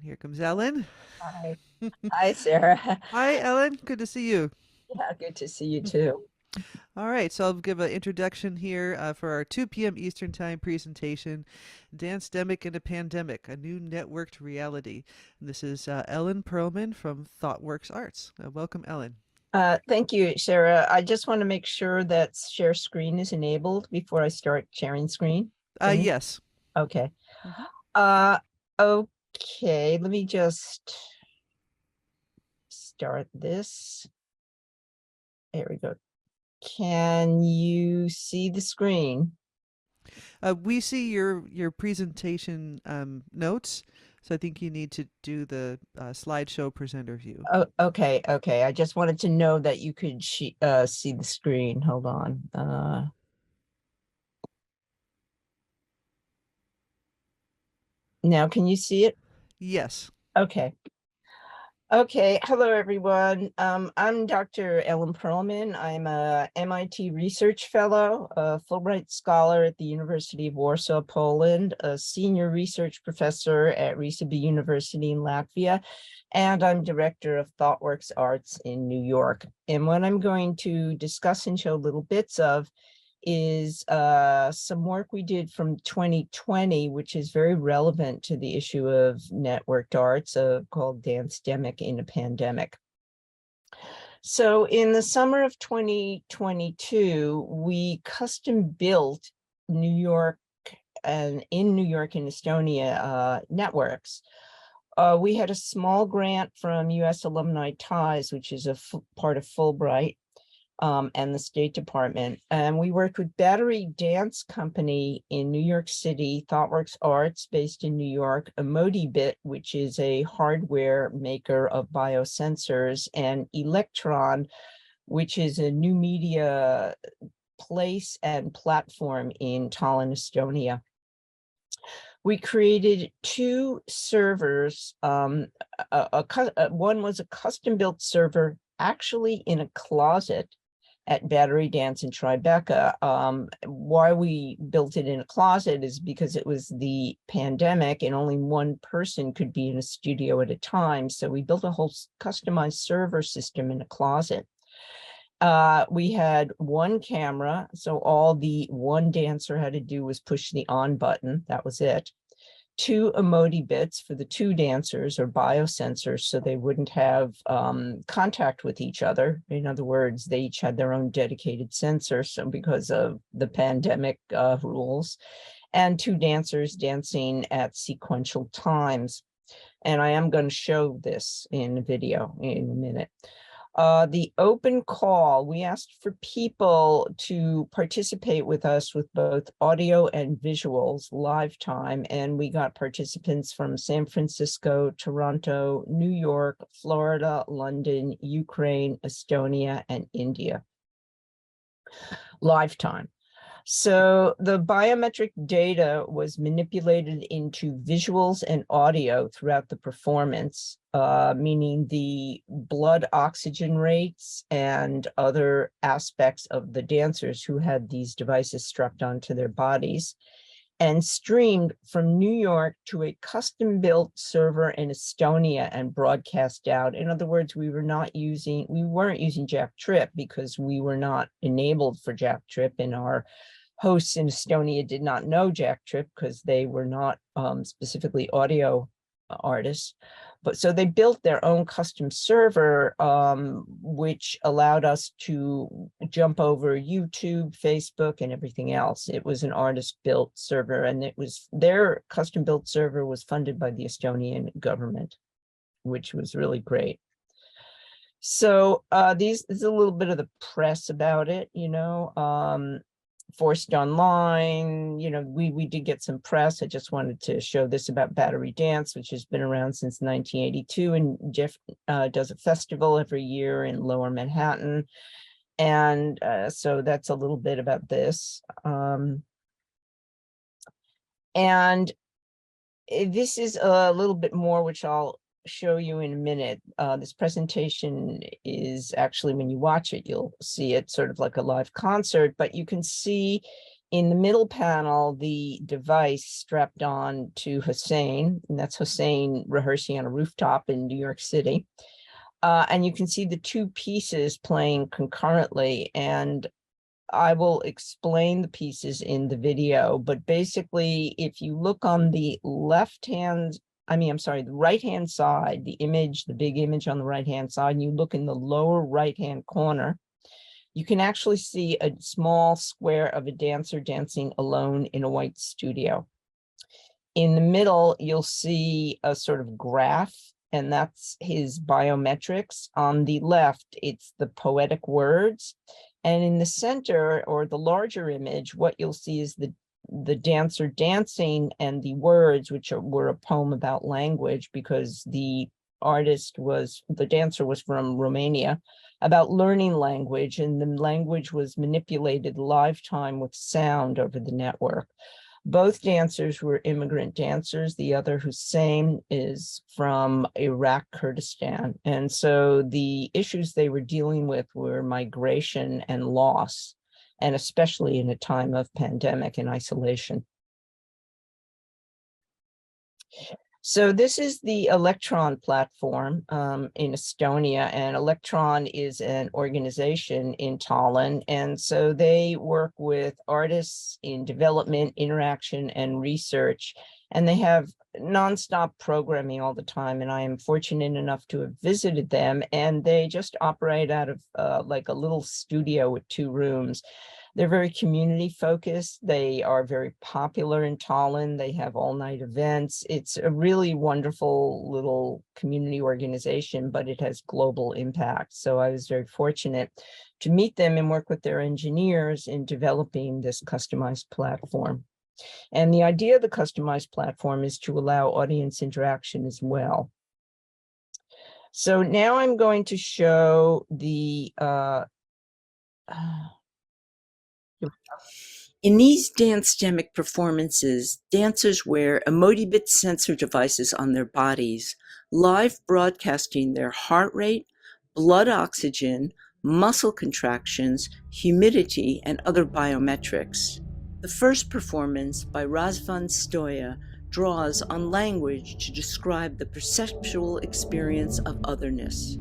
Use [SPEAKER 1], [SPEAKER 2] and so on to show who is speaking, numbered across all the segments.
[SPEAKER 1] Here comes Ellen.
[SPEAKER 2] Hi. Hi, Sarah.
[SPEAKER 1] Hi, Ellen. Good to see you.
[SPEAKER 2] Yeah, good to see you too.
[SPEAKER 1] All right, so I'll give an introduction here for our 2 p.m. Eastern Time presentation, Dance-demic in a Pandemic, a New Networked Reality. And this is Ellen Perlman from ThoughtWorks Arts. Welcome, Ellen.
[SPEAKER 2] Thank you, Sarah. I just want to make sure that share screen is enabled before I start sharing screen.
[SPEAKER 1] Yes.
[SPEAKER 2] Okay.
[SPEAKER 1] Mhm.
[SPEAKER 2] Uh, okay, let me just start this. There we go. Can you see the screen?
[SPEAKER 1] We see your presentation notes, so I think you need to do the slideshow presenter view.
[SPEAKER 2] Oh, okay. I just wanted to know that you could see the screen. Hold on. Now can you see it?
[SPEAKER 1] Yes.
[SPEAKER 2] Okay. Okay, hello everyone. I'm Dr. Ellen Perlman. I'm a MIT Research Fellow, a Fulbright Scholar at the University of Warsaw, Poland, a Senior Research Professor at Risabe University in Latvia, and I'm Director of ThoughtWorks Arts in New York. And what I'm going to discuss and show little bits of is some work we did from 2020, which is very relevant to the issue of networked arts, called Dance-demic in a Pandemic. So in the summer of 2022, we custom built New York and in New York and Estonia networks. We had a small grant from US Alumni Ties, which is a part of Fulbright, and the State Department. And we worked with Battery Dance Company in New York City, ThoughtWorks Arts based in New York, Emotibit, which is a hardware maker of biosensors, and Electron, which is a new media place and platform in Tallinn, Estonia. We created two servers. One was a custom built server actually in a closet at Battery Dance in Tribeca. Why we built it in a closet is because it was the pandemic and only one person could be in a studio at a time. So we built a whole customized server system in a closet. We had one camera, so all the one dancer had to do was push the on button. That was it. Two Emotibits for the two dancers, or biosensors, so they wouldn't have contact with each other. In other words, they each had their own dedicated sensor, so because of the pandemic rules, and two dancers dancing at sequential times. And I am going to show this in a video in a minute. The open call, we asked for people to participate with us with both audio and visuals live time, and we got participants from San Francisco, Toronto, New York, Florida, London, Ukraine, Estonia, and India. Live time. So the biometric data was manipulated into visuals and audio throughout the performance, meaning the blood oxygen rates and other aspects of the dancers who had these devices strapped onto their bodies, and streamed from New York to a custom-built server in Estonia and broadcast out. In other words, we weren't using Jack Trip because we were not enabled for Jack Trip, and our hosts in Estonia did not know Jack Trip because they were not specifically audio artists. But so they built their own custom server, which allowed us to jump over YouTube, Facebook, and everything else. It was an artist-built server, and it was their custom-built server was funded by the Estonian government, which was really great. So this is a little bit of the press about it, forced online. We did get some press. I just wanted to show this about Battery Dance, which has been around since 1982, and Jeff does a festival every year in Lower Manhattan. And so that's a little bit about this. And this is a little bit more, which I'll show you in a minute. This presentation is actually, when you watch it, you'll see it sort of like a live concert, but you can see In the middle panel, the device strapped on to Hussein, and that's Hussein rehearsing on a rooftop in New York City. And you can see the two pieces playing concurrently, and I will explain the pieces in the video, but basically, if you look on the the right-hand side, the image, the big image on the right-hand side, and you look in the lower right-hand corner, you can actually see a small square of a dancer dancing alone in a white studio. In the middle, you'll see a sort of graph, and that's his biometrics. On the left, it's the poetic words. And in the center, or the larger image, what you'll see is the dancer dancing and the words, which were a poem about language, because the dancer was from Romania, about learning language, and the language was manipulated live time with sound over the network. Both dancers were immigrant dancers. The other, Hussein, is from Iraq, Kurdistan. And so the issues they were dealing with were migration and loss, and especially in a time of pandemic and isolation. So this is the Electron platform in Estonia, and Electron is an organization in Tallinn. And so they work with artists in development, interaction, and research. And they have nonstop programming all the time. And I am fortunate enough to have visited them, and they just operate out of like a little studio with 2 rooms. They're very community focused. They are very popular in Tallinn. They have all-night events. It's a really wonderful little community organization, but it has global impact. So I was very fortunate to meet them and work with their engineers in developing this customized platform. And the idea of the customized platform is to allow audience interaction as well. So now I'm going to show the in these dance-demic performances, dancers wear Emotibit sensor devices on their bodies, live broadcasting their heart rate, blood oxygen, muscle contractions, humidity, and other biometrics. The first performance by Razvan Stoya draws on language to describe the perceptual experience of otherness.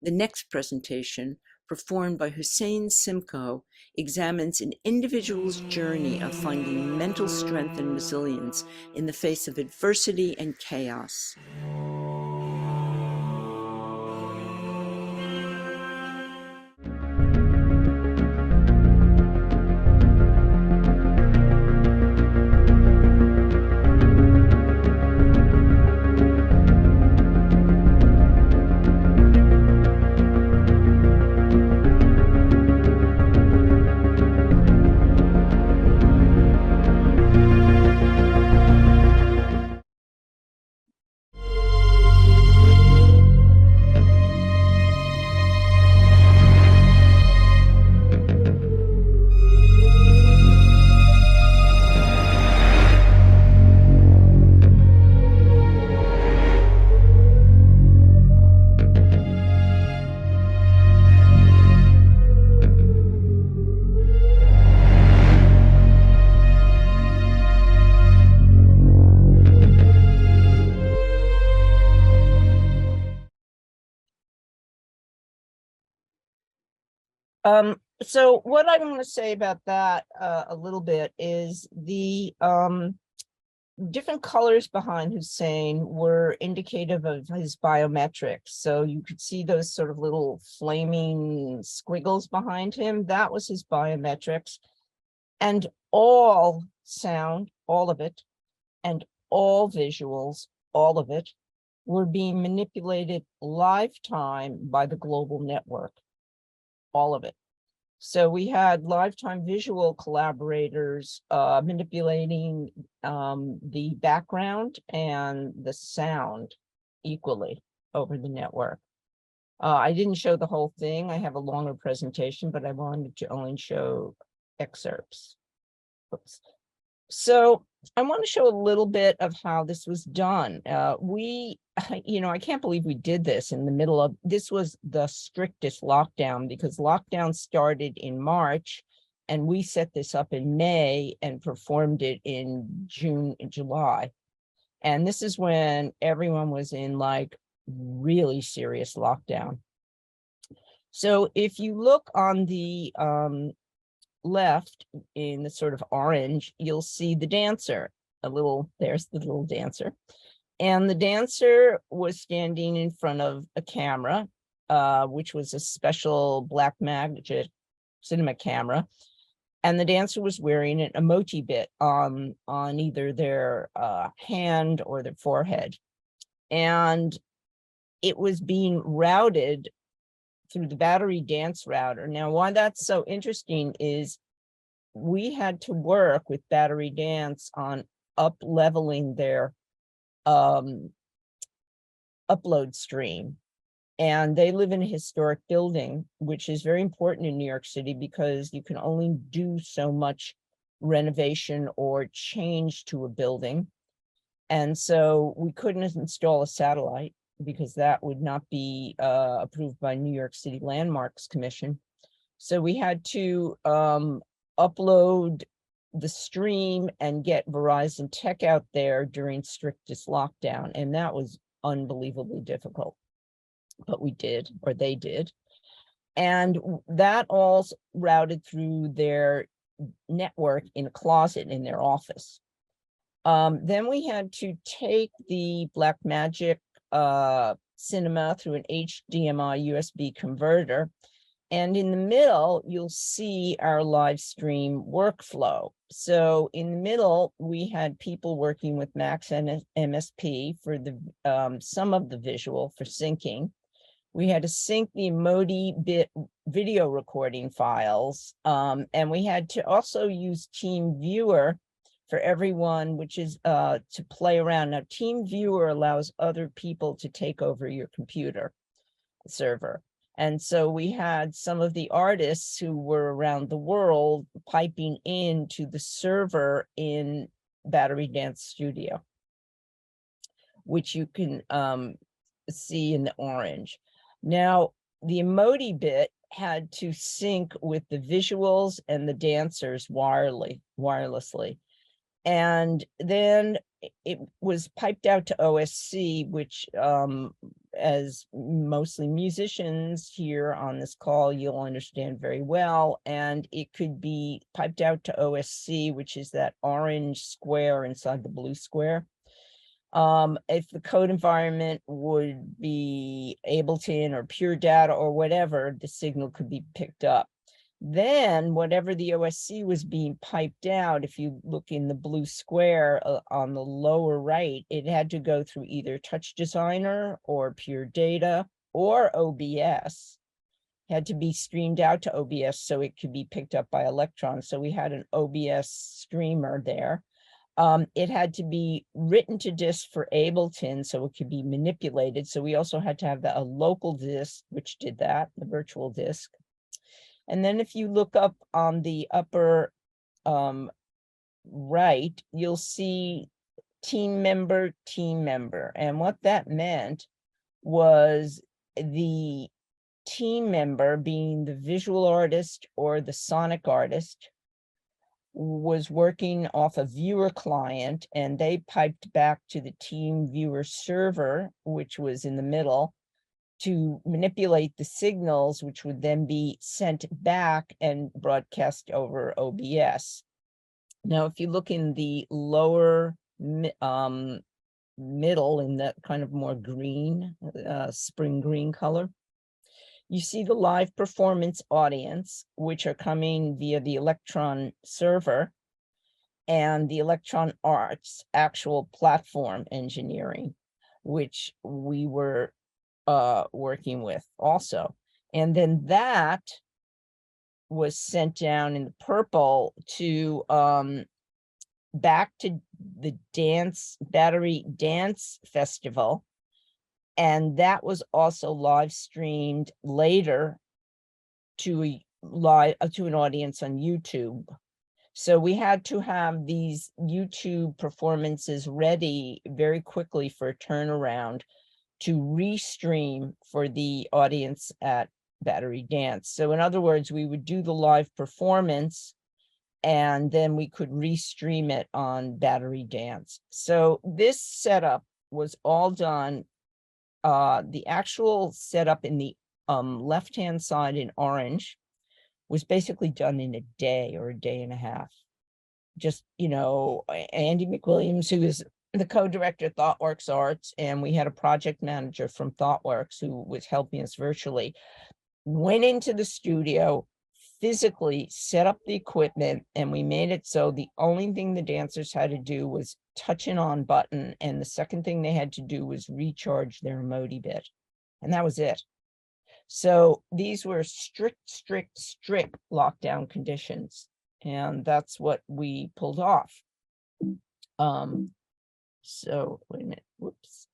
[SPEAKER 2] The next presentation, performed by Hussein Simko, examines an individual's journey of finding mental strength and resilience in the face of adversity and chaos. So what I want to say about that a little bit is the different colors behind Hussein were indicative of his biometrics. So you could see those sort of little flaming squiggles behind him. That was his biometrics. And all sound, all of it, and all visuals all of it, were being manipulated lifetime by the global network, all of it. So we had lifetime visual collaborators manipulating the background and the sound equally over the network. I didn't show the whole thing. I have a longer presentation, but I wanted to only show excerpts. Oops. So I want to show a little bit of how this was done. I can't believe we did this in the middle of, this was the strictest lockdown because lockdown started in March and we set this up in May and performed it in June and July. And this is when everyone was in like really serious lockdown. So if you look on the left in the sort of orange, you'll see the dancer, there's the little dancer. And the dancer was standing in front of a camera, which was a special black magic cinema camera. And the dancer was wearing an emoji bit on either their hand or their forehead. And it was being routed through the battery dance router. Now, why that's so interesting is we had to work with battery dance on up-leveling their upload stream. And they live in a historic building, which is very important in New York City because you can only do so much renovation or change to a building. And so we couldn't install a satellite because that would not be approved by New York City Landmarks Commission. So we had to upload the stream and get Verizon Tech out there during strictest lockdown. And that was unbelievably difficult, but we did, or they did. And that all routed through their network in a closet in their office. Then we had to take the Blackmagic cinema through an HDMI USB converter. And in the middle, you'll see our live stream workflow. So in the middle, we had people working with Max and MSP for the some of the visual for syncing. We had to sync the emoji bit video recording files. And we had to also use Team Viewer for everyone, which is to play around. Now, Team Viewer allows other people to take over your computer server. And so we had some of the artists who were around the world piping into the server in Battery Dance Studio, which you can see in the orange. Now, the emoji bit had to sync with the visuals and the dancers wirelessly. And then it was piped out to OSC, which as mostly musicians here on this call, you'll understand very well. And it could be piped out to OSC, which is that orange square inside the blue square. If the code environment would be Ableton or Pure Data or whatever, the signal could be picked up. Then whatever the OSC was being piped out, if you look in the blue square on the lower right, it had to go through either Touch Designer or Pure Data or OBS. It had to be streamed out to OBS so it could be picked up by Electron. So we had an OBS streamer there. It had to be written to disk for Ableton so it could be manipulated. So we also had to have a local disk, which did that, the virtual disk. And then if you look up on the upper right, you'll see team member. And what that meant was the team member, being the visual artist or the sonic artist, was working off a viewer client, and they piped back to the team viewer server, which was in the middle, to manipulate the signals, which would then be sent back and broadcast over OBS. Now, if you look in the lower middle, in that kind of more green, spring green color, you see the live performance audience, which are coming via the Electron server and the Electron Arts actual platform engineering. which we were working with also. And then that was sent down in the purple to back to the Battery Dance Festival. And that was also live streamed later to an audience on YouTube. So we had to have these YouTube performances ready very quickly for a turnaround to restream for the audience at Battery Dance. So in other words, we would do the live performance and then we could restream it on Battery Dance. So this setup was all done. The actual setup in the left-hand side in orange was basically done in a day or a day and a half. Just, Andy McWilliams, who is the co-director of ThoughtWorks Arts, and we had a project manager from ThoughtWorks who was helping us virtually, went into the studio, physically set up the equipment, and we made it so the only thing the dancers had to do was touch an on button, and the second thing they had to do was recharge their emoji bit, and that was it. So these were strict lockdown conditions, and that's what we pulled off. So wait a minute, whoops.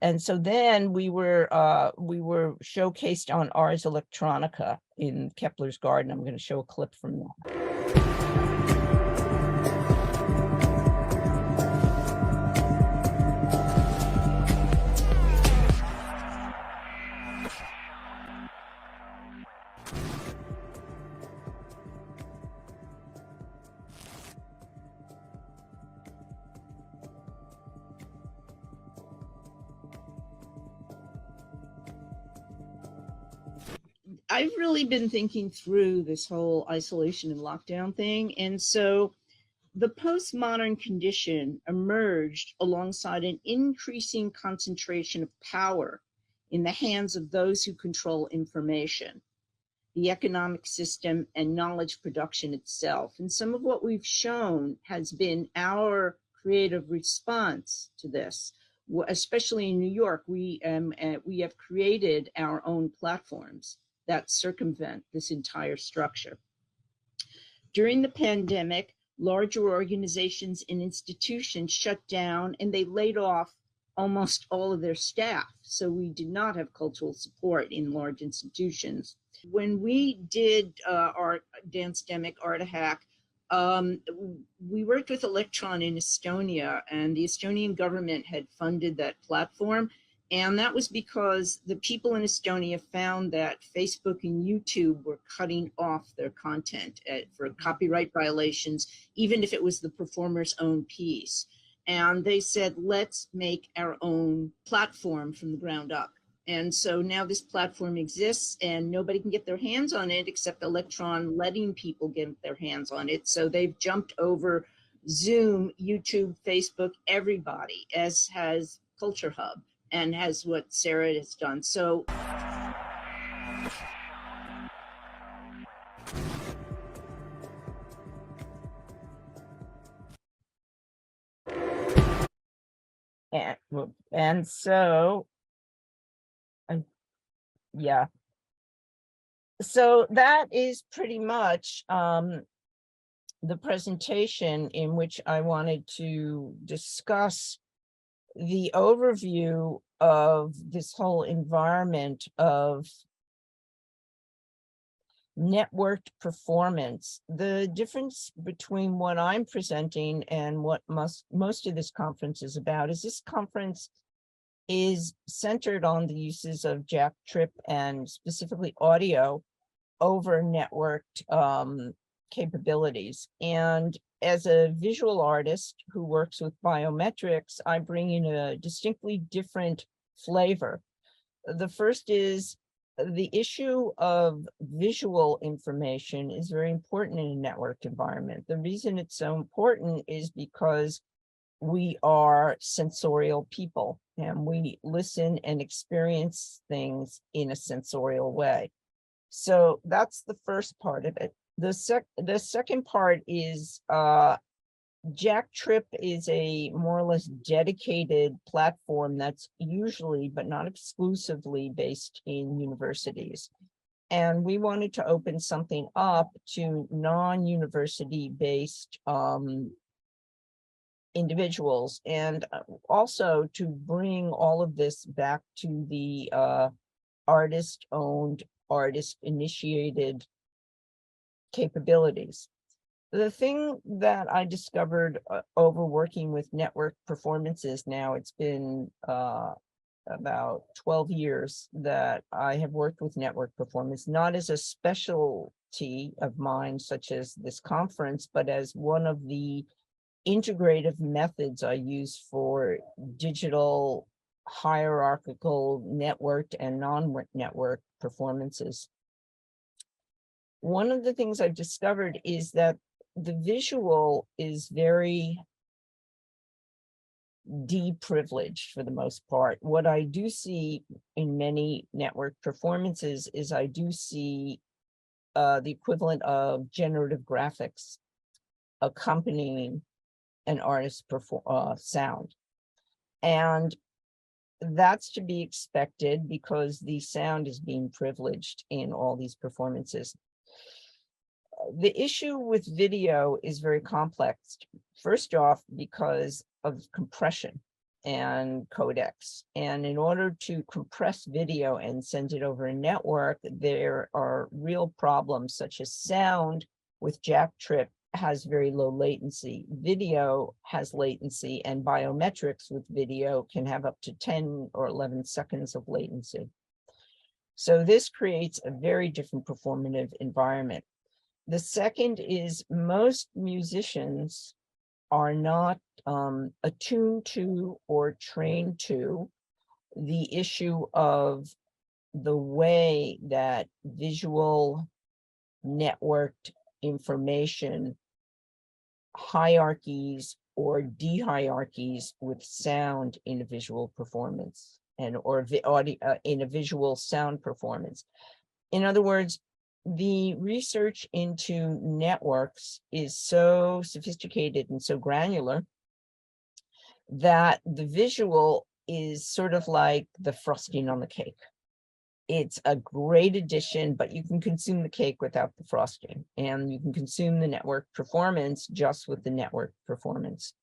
[SPEAKER 2] And so then we were showcased on Ars Electronica in Kepler's Garden. I'm going to show a clip from that. I've really been thinking through this whole isolation and lockdown thing. And so the postmodern condition emerged alongside an increasing concentration of power in the hands of those who control information, the economic system, and knowledge production itself. And some of what we've shown has been our creative response to this. Especially in New York, we have created our own platforms that circumvent this entire structure. During the pandemic, larger organizations and institutions shut down and they laid off almost all of their staff. So we did not have cultural support in large institutions. When we did our Dance-demic Art Hack, we worked with Electron in Estonia, and the Estonian government had funded that platform. And that was because the people in Estonia found that Facebook and YouTube were cutting off their content for copyright violations, even if it was the performer's own piece. And they said, let's make our own platform from the ground up. And so now this platform exists and nobody can get their hands on it except Electron letting people get their hands on it. So they've jumped over Zoom, YouTube, Facebook, everybody, as has Culture Hub and has what Sarah has done. So and so yeah, so that is pretty much the presentation in which I wanted to discuss the overview of this whole environment of networked performance. The difference between what I'm presenting and what most of this conference is about is this conference is centered on the uses of Jack Trip and specifically audio over networked capabilities. And as a visual artist who works with biometrics, I bring in a distinctly different flavor. The first is the issue of visual information is very important in a networked environment. The reason it's so important is because we are sensorial people and we listen and experience things in a sensorial way. So that's the first part of it. The second part is Jack Trip is a more or less dedicated platform that's usually, but not exclusively, based in universities. And we wanted to open something up to non-university based individuals, and also to bring all of this back to the artist-owned, artist-initiated capabilities. The thing that I discovered over working with network performances, now it's been about 12 years that I have worked with network performance, not as a specialty of mine, such as this conference, but as one of the integrative methods I use for digital, hierarchical, networked, and non-network performances. One of the things I've discovered is that the visual is very deprivileged for the most part. What I do see in many network performances is I do see the equivalent of generative graphics accompanying an artist's sound. And that's to be expected because the sound is being privileged in all these performances. The issue with video is very complex. First off, because of compression and codecs. And in order to compress video and send it over a network, there are real problems such as sound with Jack Trip has very low latency. Video has latency, and biometrics with video can have up to 10 or 11 seconds of latency. So this creates a very different performative environment. The second is most musicians are not attuned to or trained to the issue of the way that visual networked information hierarchies or de-hierarchies with sound in a visual performance or in a visual sound performance. In other words, the research into networks is so sophisticated and so granular that the visual is sort of like the frosting on the cake. It's a great addition, but you can consume the cake without the frosting, and you can consume the network performance just with the network performance.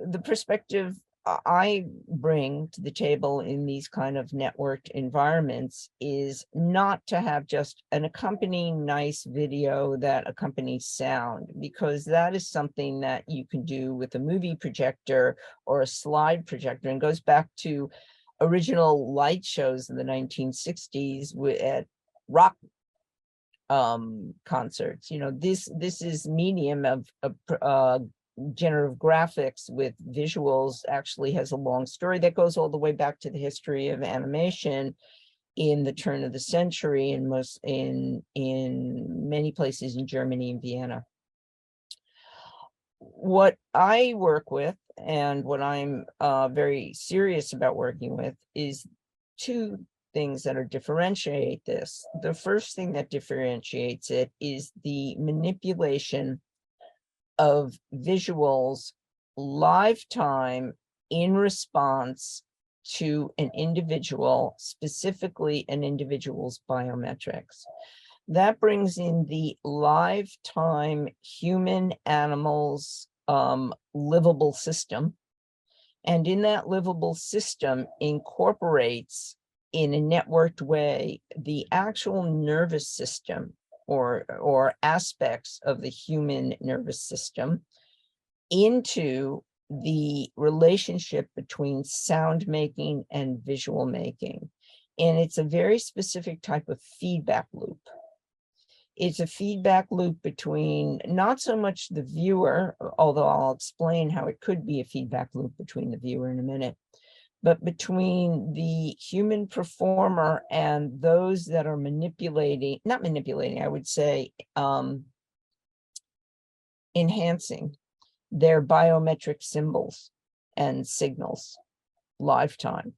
[SPEAKER 2] The perspective I bring to the table in these kind of networked environments is not to have just an accompanying nice video that accompanies sound, because that is something that you can do with a movie projector or a slide projector, and goes back to original light shows in the 1960s at rock concerts. You know, this is medium of generative graphics with visuals actually has a long story that goes all the way back to the history of animation in the turn of the century, and in many places in Germany and Vienna. What I work with, and what I'm very serious about working with, is two things that are differentiate this. The first thing that differentiates it is the manipulation of visuals live time in response to an individual, specifically an individual's biometrics. That brings in the live time human animals livable system. And in that livable system incorporates in a networked way the actual nervous system or aspects of the human nervous system into the relationship between sound making and visual making. And it's a very specific type of feedback loop. It's a feedback loop between not so much the viewer, although I'll explain how it could be a feedback loop between the viewer in a minute, but between the human performer and those that are not manipulating, I would say, enhancing their biometric symbols and signals lifetime.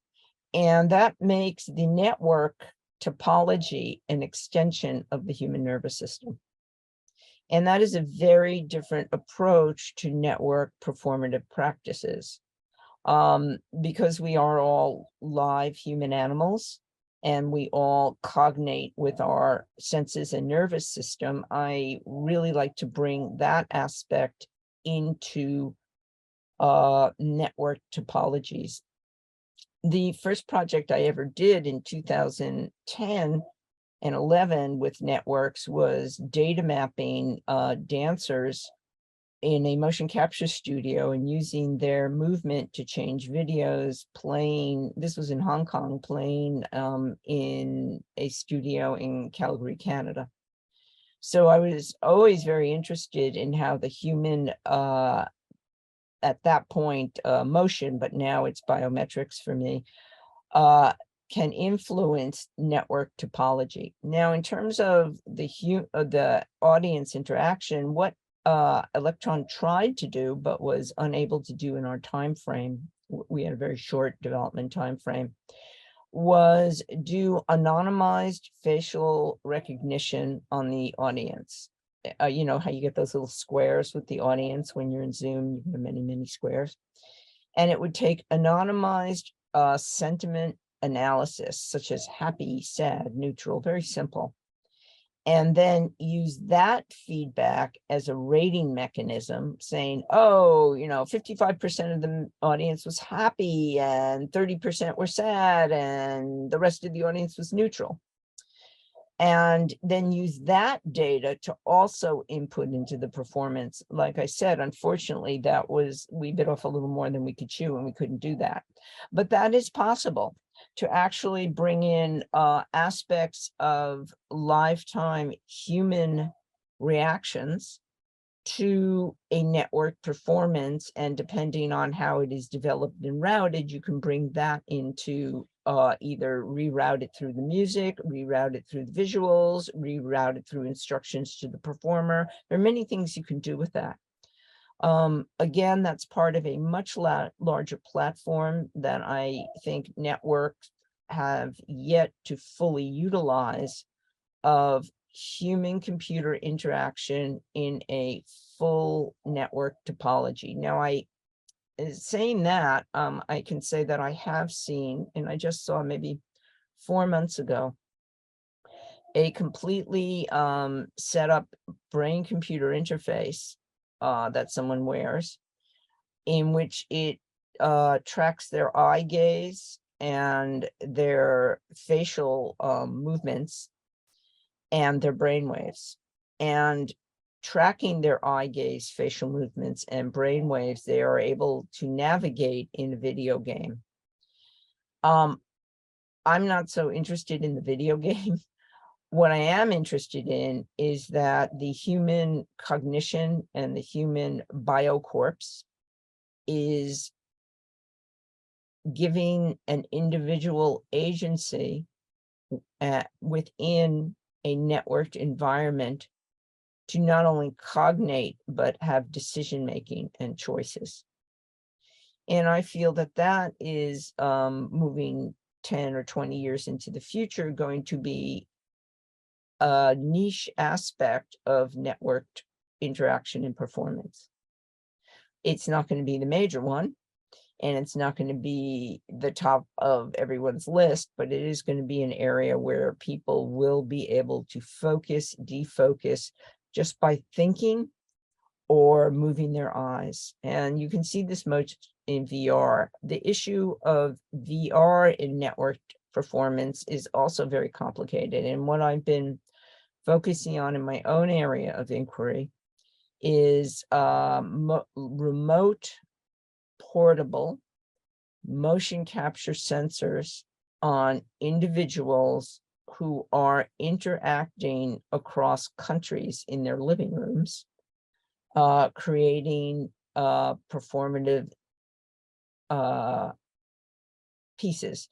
[SPEAKER 2] And that makes the network topology an extension of the human nervous system. And that is a very different approach to network performative practices. Because we are all live human animals and we all cognate with our senses and nervous system, I really like to bring that aspect into network topologies. The first project I ever did in 2010 and 11 with networks was data mapping dancers in a motion capture studio and using their movement to change videos, playing, this was in Hong Kong, playing in a studio in Calgary, Canada. So I was always very interested in how the human, at that point, motion, but now it's biometrics for me, can influence network topology. Now, in terms of the audience interaction, what Electron tried to do but was unable to do in our time frame, we had a very short development time frame, was do anonymized facial recognition on the audience. You know how you get those little squares with the audience when you're in Zoom, you get many squares, and it would take anonymized sentiment analysis, such as happy, sad, neutral, very simple, and then use that feedback as a rating mechanism, saying, oh, 55% of the audience was happy and 30% were sad and the rest of the audience was neutral. And then use that data to also input into the performance. Like I said, unfortunately, we bit off a little more than we could chew and we couldn't do that. But that is possible, to actually bring in aspects of lifetime human reactions to a network performance, and depending on how it is developed and routed, you can bring that into either reroute it through the music, reroute it through the visuals, reroute it through instructions to the performer. There are many things you can do with that. Again, that's part of a much larger platform that I think networks have yet to fully utilize, of human computer interaction in a full network topology. Now, saying that, I can say that I have seen, and I just saw maybe 4 months ago, a completely set up brain computer interface that someone wears, in which it tracks their eye gaze and their facial movements and their brain waves. And tracking their eye gaze, facial movements, and brain waves, they are able to navigate in a video game. I'm not so interested in the video game. What I am interested in is that the human cognition and the human biocorpse is giving an individual agency within a networked environment to not only cognate, but have decision-making and choices. And I feel that that is moving 10 or 20 years into the future, going to be a niche aspect of networked interaction and performance. It's not going to be the major one, and it's not going to be the top of everyone's list, but it is going to be an area where people will be able to focus, defocus, just by thinking or moving their eyes. And you can see this most in VR. The issue of VR in networked performance is also very complicated. And what I've been focusing on in my own area of inquiry is remote portable motion capture sensors on individuals who are interacting across countries in their living rooms, creating performative pieces.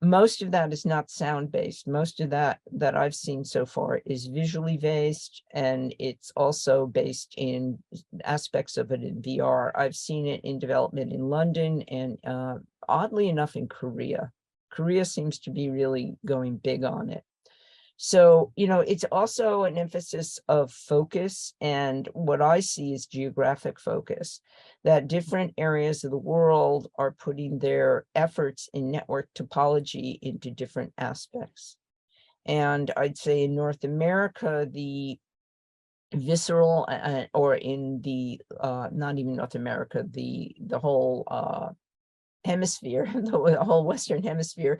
[SPEAKER 2] Most of that is not sound based. Most of that I've seen so far is visually based, and it's also based in aspects of it in VR. I've seen it in development in London and oddly enough in Korea. Korea seems to be really going big on it. So, it's also an emphasis of focus, and what I see is geographic focus, that different areas of the world are putting their efforts in network topology into different aspects. And I'd say in North America, the visceral, or in the, not even North America, the whole hemisphere, the whole Western hemisphere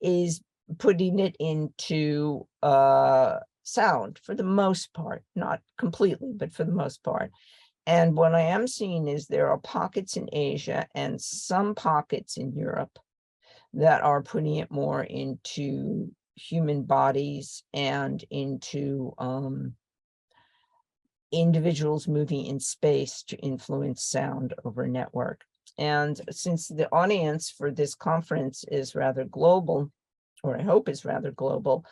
[SPEAKER 2] is putting it into sound for the most part, not completely, but for the most part. And what I am seeing is there are pockets in Asia and some pockets in Europe that are putting it more into human bodies and into individuals moving in space to influence sound over network. And since the audience for this conference is rather global, or I hope is rather global,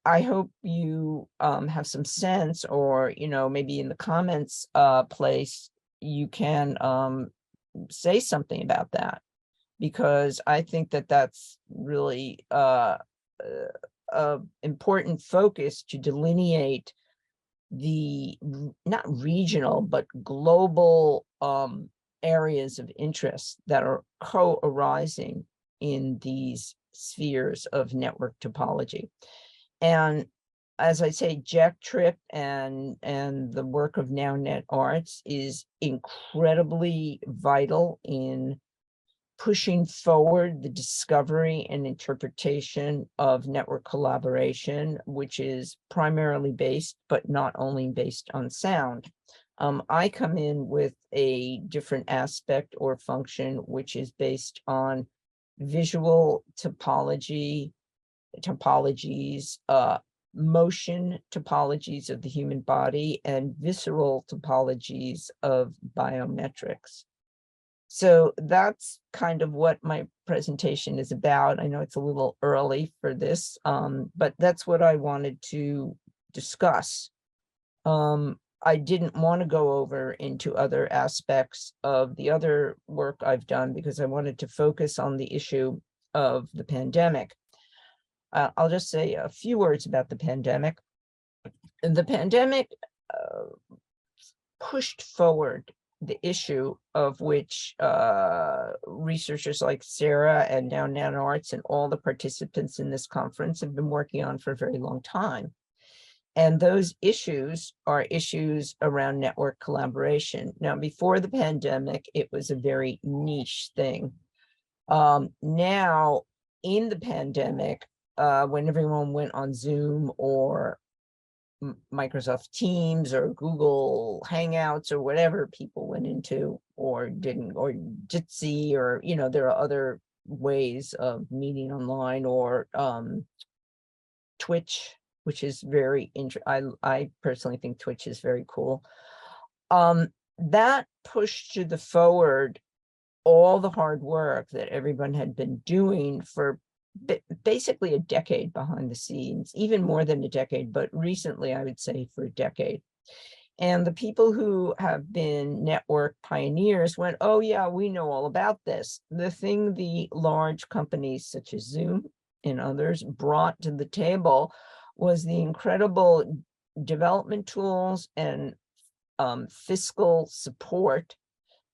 [SPEAKER 2] I hope you have some sense, or, maybe in the comments place, you can say something about that, because I think that that's really important focus to delineate the not regional but global areas of interest that are co-arising in these spheres of network topology. And as I say, Jack Tripp and the work of NowNetArts is incredibly vital in pushing forward the discovery and interpretation of network collaboration, which is primarily based, but not only based on sound. I come in with a different aspect or function, which is based on visual topologies, motion topologies of the human body, and visceral topologies of biometrics. So that's kind of what my presentation is about. I know it's a little early for this, but that's what I wanted to discuss. I didn't want to go over into other aspects of the other work I've done because I wanted to focus on the issue of the pandemic. I'll just say a few words about the pandemic. The pandemic pushed forward the issue of which researchers like Sarah and now NanoArts and all the participants in this conference have been working on for a very long time. And those issues are issues around network collaboration. Now, before the pandemic, it was a very niche thing. Now, in the pandemic, when everyone went on Zoom or Microsoft Teams or Google Hangouts or whatever people went into or didn't, or Jitsi, or, there are other ways of meeting online, or Twitch, which is very I personally think Twitch is very cool. That pushed to the forward all the hard work that everyone had been doing for basically a decade behind the scenes, even more than a decade, but recently I would say for a decade. And the people who have been network pioneers went, oh yeah, we know all about this. The thing the large companies such as Zoom and others brought to the table was the incredible development tools and fiscal support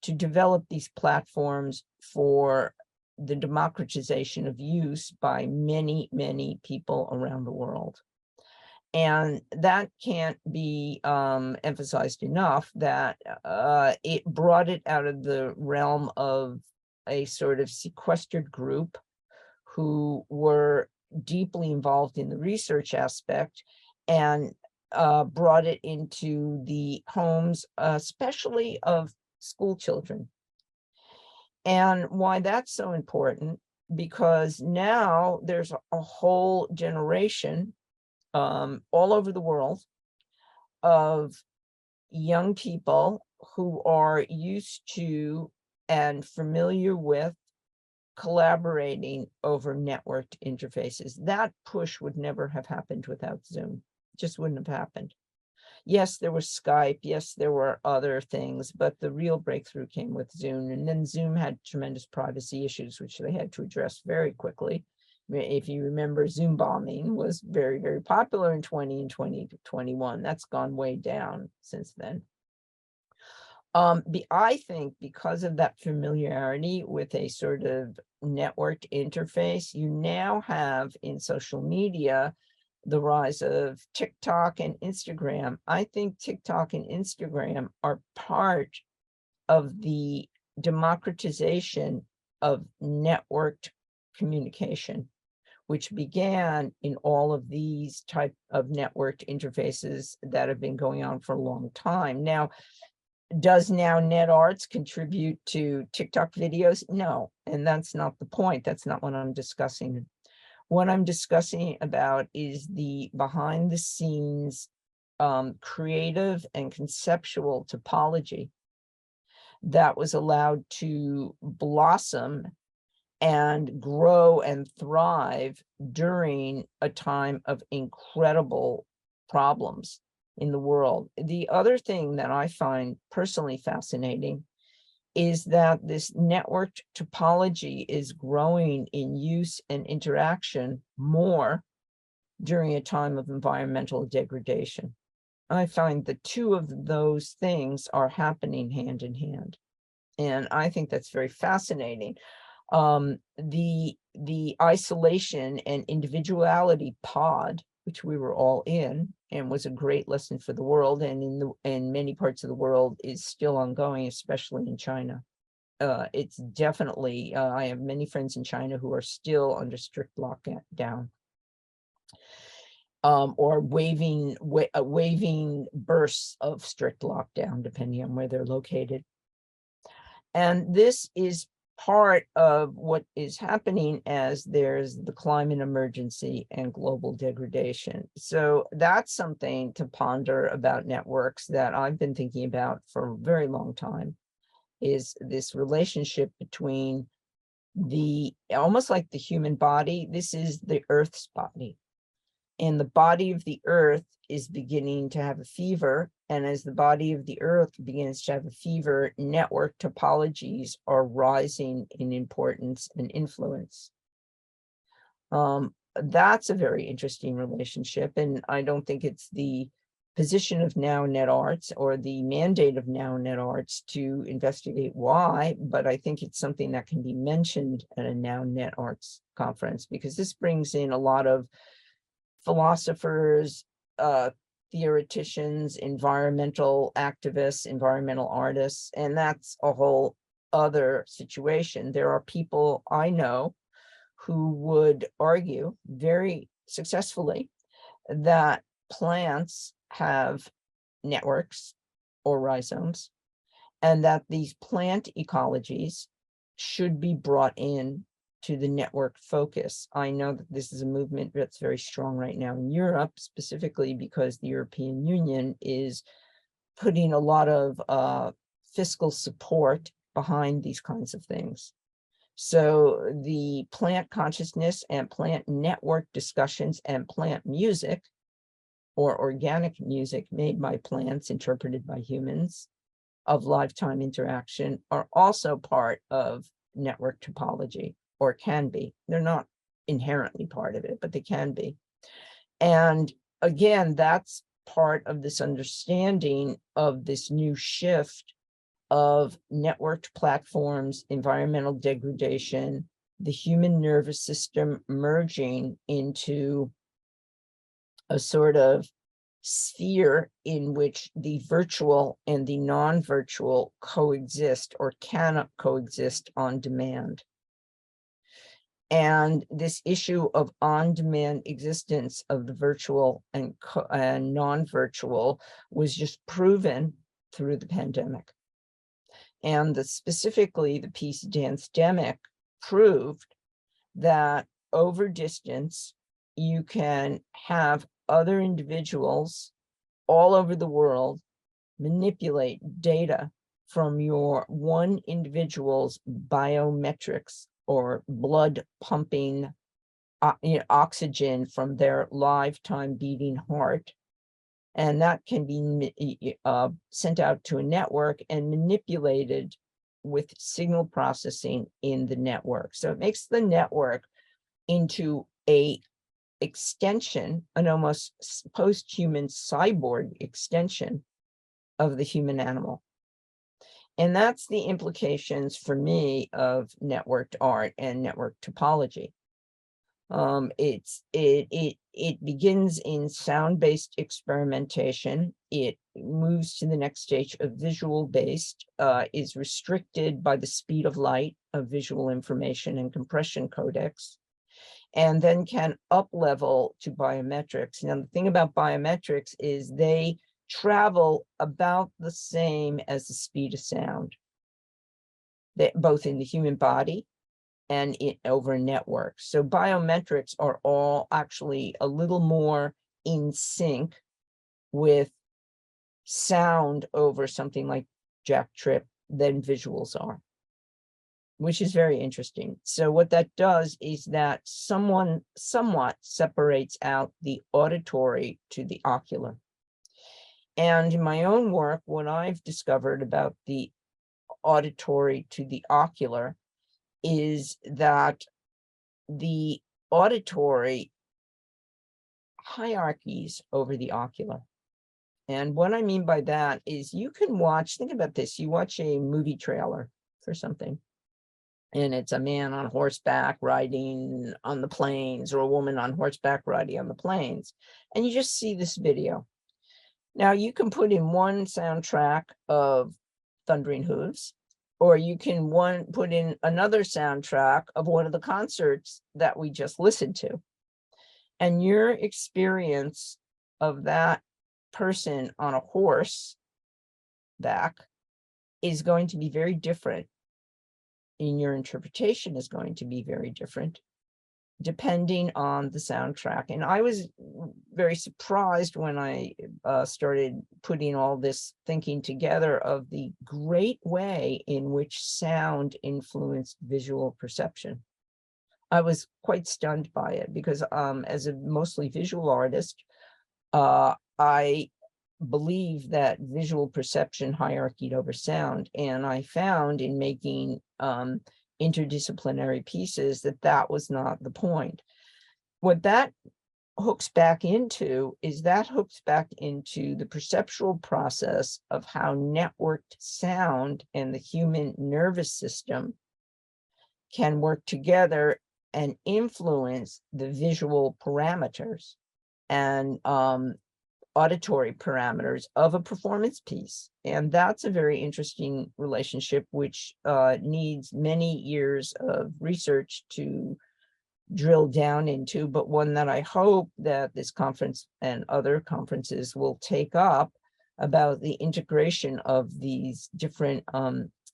[SPEAKER 2] to develop these platforms for the democratization of use by many, many people around the world. And that can't be emphasized enough, that it brought it out of the realm of a sort of sequestered group who were deeply involved in the research aspect, and brought it into the homes, especially of school children. And why that's so important, because now there's a whole generation all over the world of young people who are used to and familiar with collaborating over networked interfaces. That push would never have happened without Zoom. It just wouldn't have happened. Yes, there was Skype. Yes, there were other things, but the real breakthrough came with Zoom. And then Zoom had tremendous privacy issues, which they had to address very quickly. If you remember, Zoom bombing was very, very popular in 20 and 2021. That's gone way down since then. I think because of that familiarity with a sort of networked interface, you now have in social media the rise of TikTok and Instagram. I think TikTok and Instagram are part of the democratization of networked communication, which began in all of these type of networked interfaces that have been going on for a long time. Now, does NowNetArts contribute to TikTok videos? No, and that's not the point. That's not what I'm discussing. What I'm discussing about is the behind the scenes creative and conceptual topology that was allowed to blossom and grow and thrive during a time of incredible problems in the world. The other thing that I find personally fascinating is that this networked topology is growing in use and interaction more during a time of environmental degradation. I find the two of those things are happening hand in hand. And I think that's very fascinating. The isolation and individuality pod, which we were all in and was a great lesson for the world, and in many parts of the world is still ongoing, especially in China. It's definitely, I have many friends in China who are still under strict lockdown, or waving bursts of strict lockdown, depending on where they're located. And this is part of what is happening as there's the climate emergency and global degradation. So that's something to ponder about networks that I've been thinking about for a very long time, is this relationship between almost like the human body. This is the Earth's body. And the body of the earth is beginning to have a fever. And as the body of the earth begins to have a fever, network topologies are rising in importance and influence. That's a very interesting relationship. And I don't think it's the position of NowNetArts or the mandate of NowNetArts to investigate why, but I think it's something that can be mentioned at a NowNetArts conference, because this brings in a lot of philosophers, theoreticians, environmental activists, environmental artists, and that's a whole other situation. There are people I know who would argue very successfully that plants have networks or rhizomes, and that these plant ecologies should be brought in to the network focus. I know that this is a movement that's very strong right now in Europe, specifically because the European Union is putting a lot of fiscal support behind these kinds of things. So the plant consciousness and plant network discussions and plant music, or organic music made by plants, interpreted by humans, of lifetime interaction, are also part of network topology, or can be. They're not inherently part of it, but they can be. And again, that's part of this understanding of this new shift of networked platforms, environmental degradation, the human nervous system merging into a sort of sphere in which the virtual and the non-virtual coexist, or cannot coexist on demand. And this issue of on-demand existence of the virtual and non-virtual was just proven through the pandemic. And specifically the piece Dance-demic proved that over distance, you can have other individuals all over the world manipulate data from your one individual's biometrics, or blood pumping oxygen from their lifetime beating heart. And that can be sent out to a network and manipulated with signal processing in the network. So it makes the network into a extension, an almost post-human cyborg extension of the human animal. And that's the implications for me of networked art and network topology. It begins in sound-based experimentation. It moves to the next stage of visual-based, is restricted by the speed of light of visual information and compression codecs, and then can up-level to biometrics. Now, the thing about biometrics is they travel about the same as the speed of sound, both in the human body and over networks. So biometrics are all actually a little more in sync with sound over something like Jack Trip than visuals are, which is very interesting. So what that does is that somewhat separates out the auditory to the ocular. And in my own work, what I've discovered about the auditory to the ocular is that the auditory hierarchies over the ocular. And what I mean by that is you can watch, think about this, you watch a movie trailer for something, and it's a man on horseback riding on the plains, or a woman on horseback riding on the plains, and you just see this video. Now you can put in one soundtrack of Thundering Hooves, or you can put in another soundtrack of one of the concerts that we just listened to. And your experience of that person on a horse back is going to be very different, and your interpretation is going to be very different depending on the soundtrack. And I was very surprised when I started putting all this thinking together of the great way in which sound influenced visual perception. I was quite stunned by it because as a mostly visual artist, I believe that visual perception hierarchied over sound. And I found in making interdisciplinary pieces that that was not the point. What that hooks back into is that hooks back into the perceptual process of how networked sound and the human nervous system can work together and influence the visual parameters and auditory parameters of a performance piece. And that's a very interesting relationship, which needs many years of research to drill down into, but one that I hope that this conference and other conferences will take up, about the integration of these different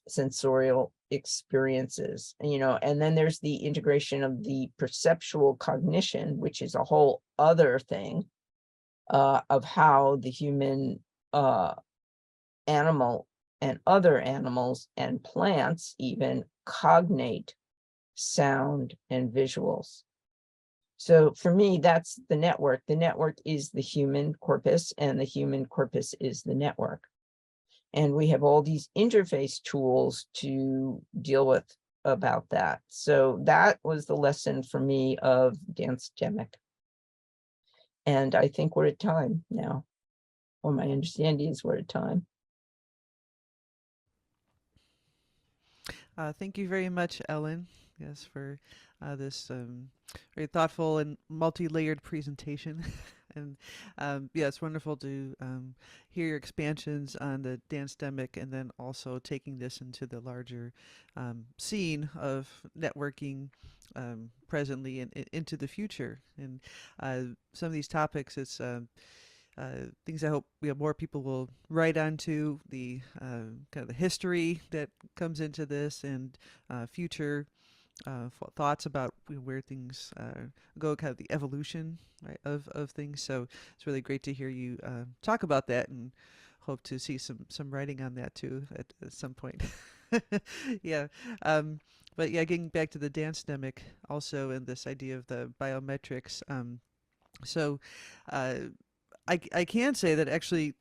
[SPEAKER 2] sensorial experiences, and then there's the integration of the perceptual cognition, which is a whole other thing, of how the human animal and other animals and plants even cognate sound and visuals. So for me, that's the network. The network is the human corpus, and the human corpus is the network. And we have all these interface tools to deal with about that. So that was the lesson for me of Dance-demic. And I think we're at time now, or my understanding is we're at time.
[SPEAKER 1] Thank you very much, Ellen, yes, for this very thoughtful and multi-layered presentation. And yeah, it's wonderful to hear your expansions on the dance demic, and then also taking this into the larger scene of networking presently and into the future. And some of these topics, it's things I hope more people will write onto, the kind of the history that comes into this, and future thoughts about where things go, kind of the evolution, right, of things. So it's really great to hear you talk about that, and hope to see some writing on that too at some point. Yeah. But yeah, getting back to the dance demic also, and this idea of the biometrics. So uh, I can say that actually,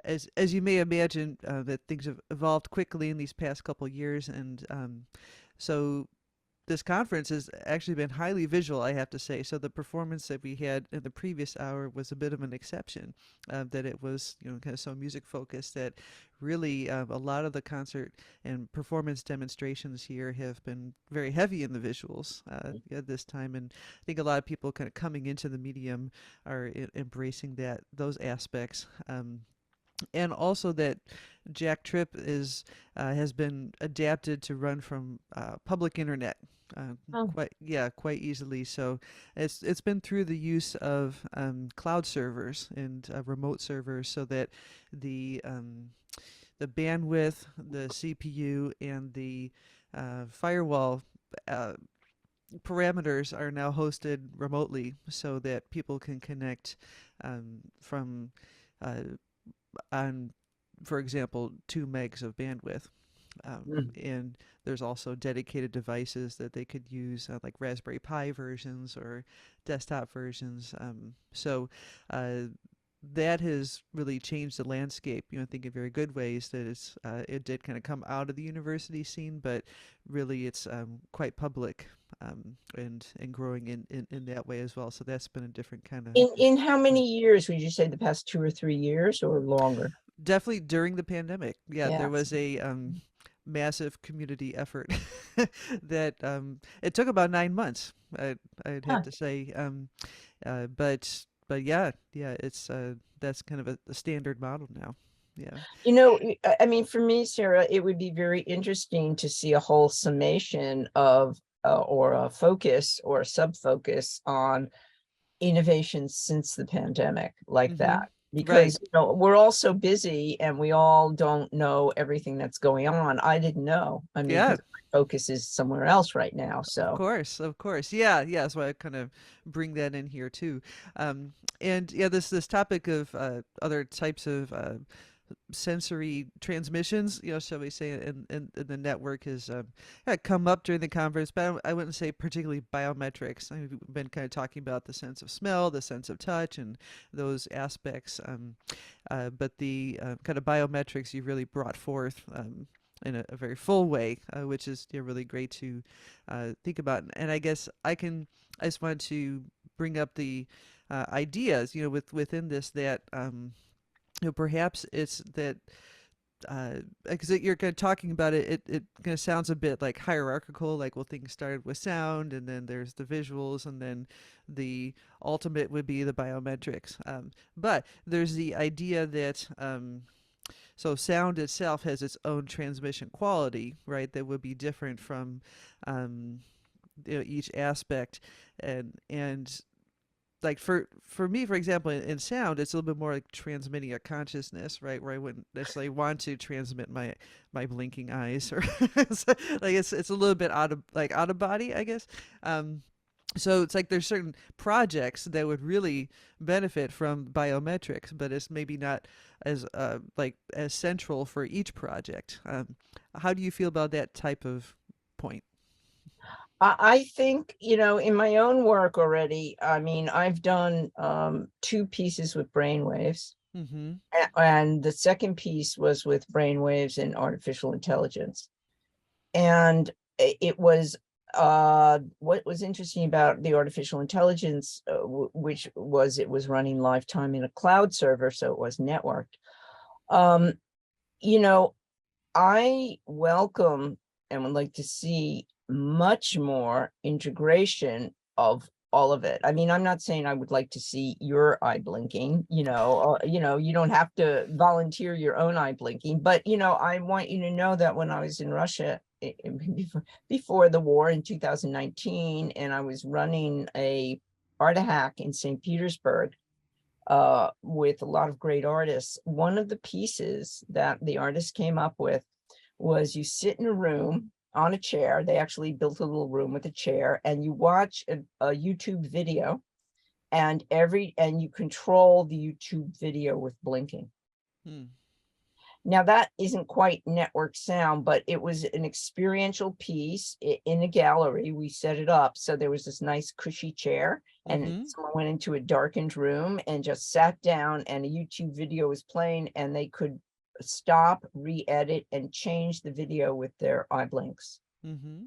[SPEAKER 1] as you may imagine, that things have evolved quickly in these past couple years, and so this conference has actually been highly visual, I have to say. So the performance that we had in the previous hour was a bit of an exception. That it was, kind of so music focused that really a lot of the concert and performance demonstrations here have been very heavy in the visuals at this time. And I think a lot of people kind of coming into the medium are embracing those aspects. And also that Jack Trip has been adapted to run from public internet
[SPEAKER 2] Oh,
[SPEAKER 1] quite easily. So it's been through the use of cloud servers and remote servers, so that the um, the bandwidth, the CPU, and the firewall uh, parameters are now hosted remotely, so that people can connect from uh, on, for example, 2 megs of bandwidth.
[SPEAKER 2] mm.
[SPEAKER 1] And there's also dedicated devices that they could use, like Raspberry Pi versions or desktop versions. So uh, that has really changed the landscape. I think in very good ways that it did kind of come out of the university scene, but really it's quite public and growing in that way as well. So that's been a different kind of
[SPEAKER 2] In how many years would you say, the past 2 or 3 years or longer?
[SPEAKER 1] definitely during the pandemic. Yeah, there
[SPEAKER 2] Yes.
[SPEAKER 1] was a massive community effort that it took about 9 months. I'd have
[SPEAKER 2] Huh.
[SPEAKER 1] to say, but yeah, it's that's kind of a standard model now. Yeah.
[SPEAKER 2] I mean, for me, Sarah, it would be very interesting to see a whole summation of or a focus or a sub-focus on innovations since the pandemic like
[SPEAKER 1] Mm-hmm.
[SPEAKER 2] that.
[SPEAKER 1] Right.
[SPEAKER 2] Because we're all so busy and we all don't know everything that's going on. I didn't know. I mean,
[SPEAKER 1] Yeah.
[SPEAKER 2] because my focus is somewhere else right now.
[SPEAKER 1] Of
[SPEAKER 2] So
[SPEAKER 1] course, of course. Yeah, yeah. So I kind of bring that in here too. And yeah, this topic of other types of sensory transmissions, shall we say, in the network has come up during the conference, but I wouldn't say particularly biometrics. We've been kind of talking about the sense of smell, the sense of touch, and those aspects. But the kind of biometrics you really brought forth. In a very full way, which is really great to think about. And I guess I just wanted to bring up the ideas, within this that perhaps it's that because you're kind of talking about it kind of sounds a bit like hierarchical, like, well, things started with sound, and then there's the visuals, and then the ultimate would be the biometrics. But there's the idea that so sound itself has its own transmission quality, right? That would be different from um, each aspect, and like for me, for example, in sound, it's a little bit more like transmitting a consciousness, right? Where I wouldn't necessarily want to transmit my blinking eyes, or like it's a little bit out of body, I guess. So it's like there's certain projects that would really benefit from biometrics, but it's maybe not as like as central for each project. How do you feel about that type of point?
[SPEAKER 2] I think, in my own work already, I mean, I've done 2 pieces with brainwaves.
[SPEAKER 1] Mm-hmm.
[SPEAKER 2] And the second piece was with brainwaves and artificial intelligence. And it was what was interesting about the artificial intelligence, which was it was running lifetime in a cloud server, so it was networked. Um, you know, I welcome and would like to see much more integration of all of it. I mean, I'm not saying I would like to see your eye blinking, you don't have to volunteer your own eye blinking, but I want you to know that when I was in Russia before the war in 2019, and I was running a art hack in St. Petersburg, with a lot of great artists. One of the pieces that the artist came up with was you sit in a room on a chair. They actually built a little room with a chair, and you watch a YouTube video, and you control the YouTube video with blinking.
[SPEAKER 1] Hmm.
[SPEAKER 2] Now that isn't quite network sound, but it was an experiential piece in a gallery. We set it up. So there was this nice cushy chair, and
[SPEAKER 1] Mm-hmm.
[SPEAKER 2] someone went into a darkened room and just sat down, and a YouTube video was playing, and they could stop, re-edit, and change the video with their eye blinks.
[SPEAKER 1] Mm-hmm.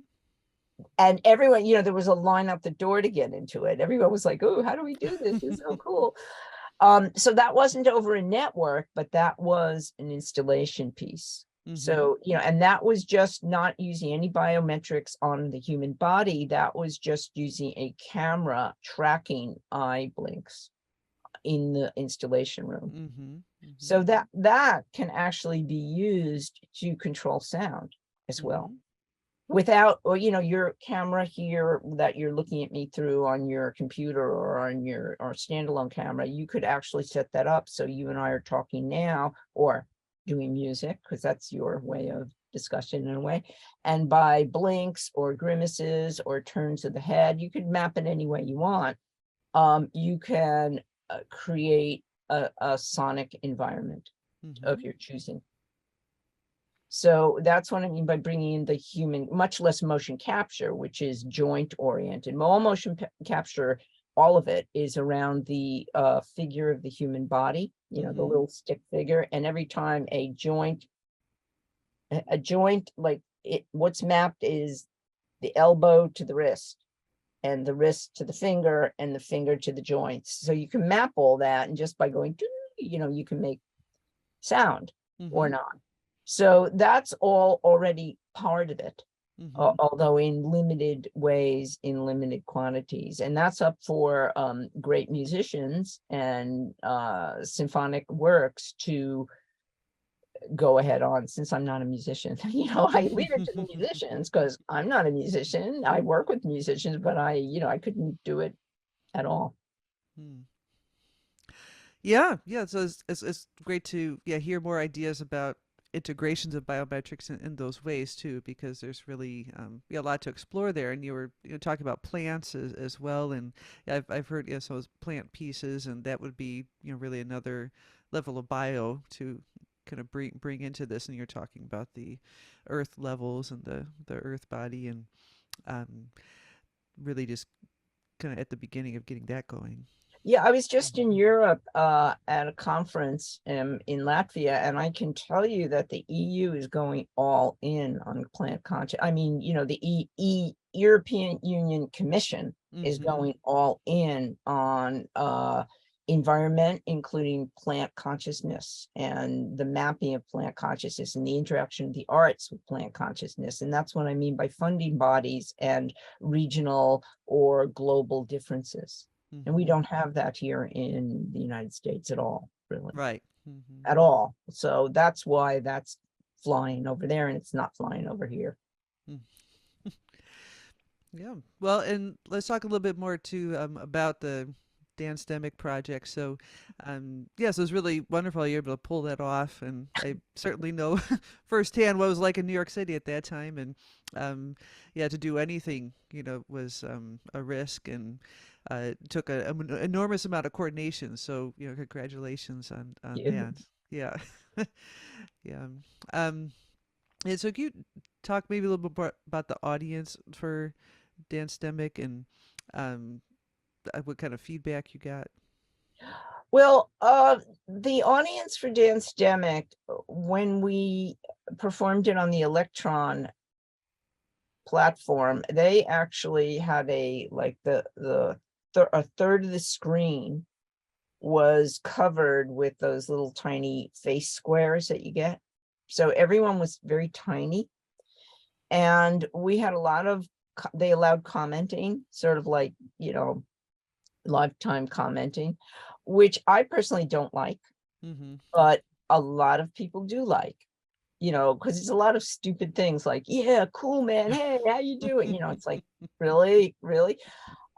[SPEAKER 2] and everyone, there was a line out the door to get into it. Everyone was like, oh, how do we do this? This is so cool. So that wasn't over a network, but that was an installation piece.
[SPEAKER 1] Mm-hmm.
[SPEAKER 2] So, and that was just not using any biometrics on the human body. That was just using a camera tracking eye blinks in the installation room.
[SPEAKER 1] Mm-hmm. Mm-hmm.
[SPEAKER 2] So that can actually be used to control sound as well,
[SPEAKER 1] Mm-hmm.
[SPEAKER 2] without, or your camera here that you're looking at me through on your computer or on your or standalone camera. You could actually set that up so you and I are talking now, or doing music, because that's your way of discussion in a way, and by blinks or grimaces or turns of the head, you could map it any way you want. You can create a sonic environment of
[SPEAKER 1] Mm-hmm.
[SPEAKER 2] your choosing. So that's what I mean by bringing in the human, much less motion capture, which is joint oriented. All motion capture, all of it is around the figure of the human body, the
[SPEAKER 1] Mm-hmm.
[SPEAKER 2] little stick figure. And every time a joint, like what's mapped is the elbow to the wrist, and the wrist to the finger, and the finger to the joints. So you can map all that, and just by going, you can make sound or
[SPEAKER 1] Mm-hmm.
[SPEAKER 2] not. So that's all already part of it,
[SPEAKER 1] Mm-hmm.
[SPEAKER 2] although in limited ways, in limited quantities. And that's up for great musicians and symphonic works to go ahead on. Since I'm not a musician, I leave it to the musicians, because I'm not a musician. I work with musicians, but I couldn't do it at all.
[SPEAKER 1] Hmm. Yeah, yeah. So it's great to hear more ideas about integrations of biometrics in those ways too, because there's really a lot to explore there. And you were talking about plants as well, and I've heard some of those plant pieces, and that would be really another level of bio to kind of bring into this. And you're talking about the earth levels and the earth body, and um, really just kind of at the beginning of getting that going.
[SPEAKER 2] Yeah, I was just in Europe at a conference in Latvia, and I can tell you that the EU is going all in on plant conscious. I mean, the European Union Commission is
[SPEAKER 1] Mm-hmm.
[SPEAKER 2] going all in on environment, including plant consciousness and the mapping of plant consciousness and the interaction of the arts with plant consciousness. And that's what I mean by funding bodies and regional or global differences. And we
[SPEAKER 1] Mm-hmm.
[SPEAKER 2] don't have that here in the United States at all, really,
[SPEAKER 1] Right. Mm-hmm.
[SPEAKER 2] at all. So that's why that's flying over there and it's not flying over here.
[SPEAKER 1] Mm. Yeah. Well, and let's talk a little bit more too about the Dan Stemick project. So, so it's really wonderful you're able to pull that off, and I certainly know firsthand what it was like in New York City at that time, and to do anything was a risk, and it took an enormous amount of coordination. So, congratulations on
[SPEAKER 2] You.
[SPEAKER 1] that. Yeah. Yeah. Um, and so, can you talk maybe a little bit more about the audience for Dan Stemick, and um, what kind of feedback you got?
[SPEAKER 2] Well, the audience for Dan Stemick, when we performed it on the Electron platform, they actually had a third of the screen was covered with those little tiny face squares that you get. So everyone was very tiny. And we had a lot of, they allowed commenting, sort of like, lifetime commenting, which I personally don't like,
[SPEAKER 1] Mm-hmm.
[SPEAKER 2] but a lot of people do like, because it's a lot of stupid things like, yeah, cool, man. Hey, how you doing? It's like, really, really.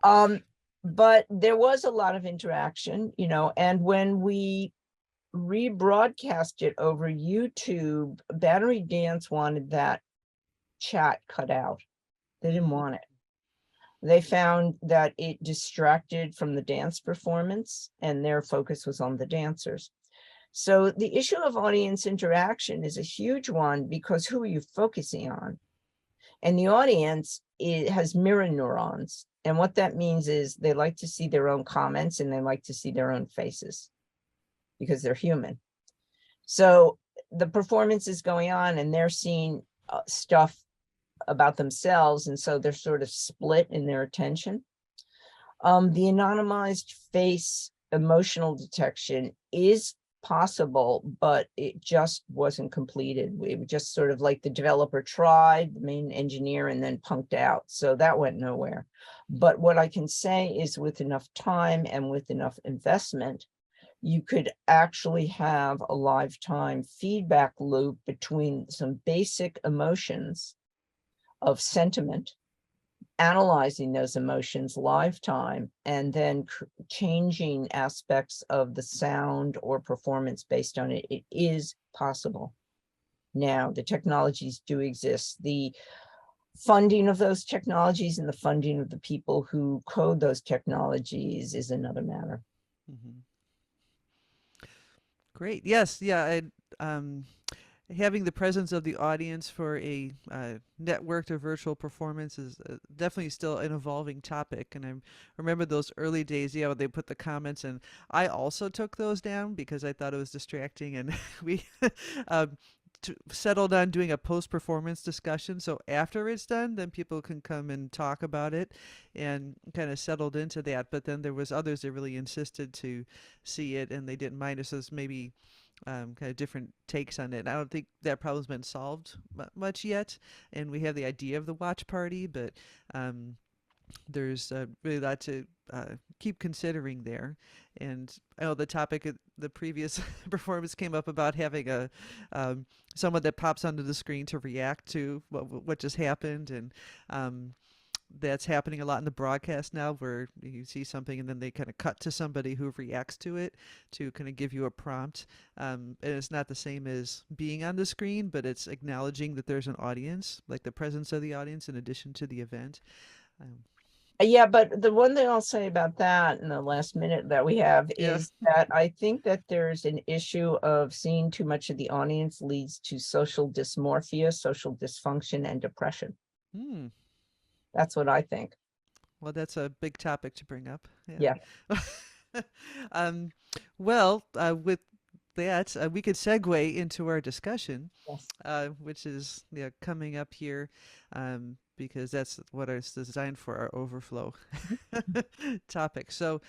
[SPEAKER 2] Um, but there was a lot of interaction, and when we rebroadcast it over YouTube, Battery Dance wanted that chat cut out. They didn't
[SPEAKER 1] Mm-hmm.
[SPEAKER 2] want it. They found that it distracted from the dance performance, and their focus was on the dancers. So the issue of audience interaction is a huge one, because who are you focusing on? And the audience has mirror neurons. And what that means is they like to see their own comments and they like to see their own faces, because they're human. So the performance is going on and they're seeing stuff about themselves, and so they're sort of split in their attention. The anonymized face emotional detection is possible, but it just wasn't completed. We were just sort of like the developer tried, the main engineer, and then punked out. So that went nowhere. But what I can say is with enough time and with enough investment, you could actually have a lifetime feedback loop between some basic emotions of sentiment, analyzing those emotions lifetime, and then changing aspects of the sound or performance based on it. It is possible. Now, the technologies do exist. The funding of those technologies and the funding of the people who code those technologies is another matter.
[SPEAKER 1] Hmm. Great. Yes. Yeah. Having the presence of the audience for a networked or virtual performance is definitely still an evolving topic. And I remember those early days, yeah, when they put the comments, and I also took those down because I thought it was distracting. And we um, settled on doing a post-performance discussion. So after it's done, then people can come and talk about it, and kind of settled into that. But then there was others that really insisted to see it, and they didn't mind us as maybe kind of different takes on it. I don't think that problem's been solved much yet, and we have the idea of the watch party, but um, there's really a lot to keep considering there. And I know the topic of the previous performance came up about having a someone that pops onto the screen to react to what just happened, and that's happening a lot in the broadcast now, where you see something and then they kind of cut to somebody who reacts to it to kind of give you a prompt. And it's not the same as being on the screen, but it's acknowledging that there's an audience, like the presence of the audience in addition to the event. Um,
[SPEAKER 2] Yeah, but the one thing I'll say about that in the last minute that we have
[SPEAKER 1] yeah.
[SPEAKER 2] is that I think that there's an issue of seeing too much of the audience leads to social dysmorphia, social dysfunction, and depression.
[SPEAKER 1] Hmm.
[SPEAKER 2] That's what I think.
[SPEAKER 1] Well, that's a big topic to bring up.
[SPEAKER 2] Yeah.
[SPEAKER 1] Yeah. um, well, with that, we could segue into our discussion,
[SPEAKER 2] Yes.
[SPEAKER 1] which is, yeah, coming up here, because that's what it's designed for, our overflow topic. So,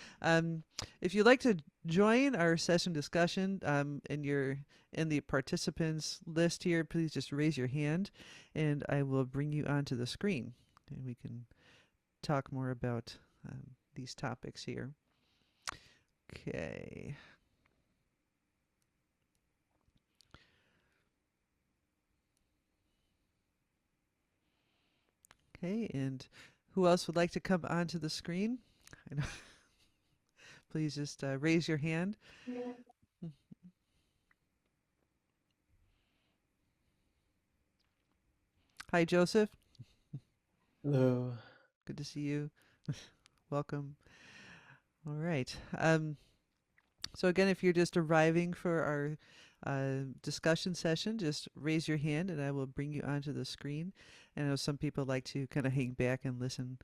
[SPEAKER 1] if you'd like to join our session discussion, and you're in the participants list here, please just raise your hand, and I will bring you onto the screen, and we can talk more about these topics here. Okay. Okay, and who else would like to come onto the screen? I know. Please just raise your hand. Hi, Joseph.
[SPEAKER 3] Hello.
[SPEAKER 1] Good to see you. Welcome. All right. So again, if you're just arriving for our discussion session, just raise your hand and I will bring you onto the screen. And I know some people like to kind of hang back and listen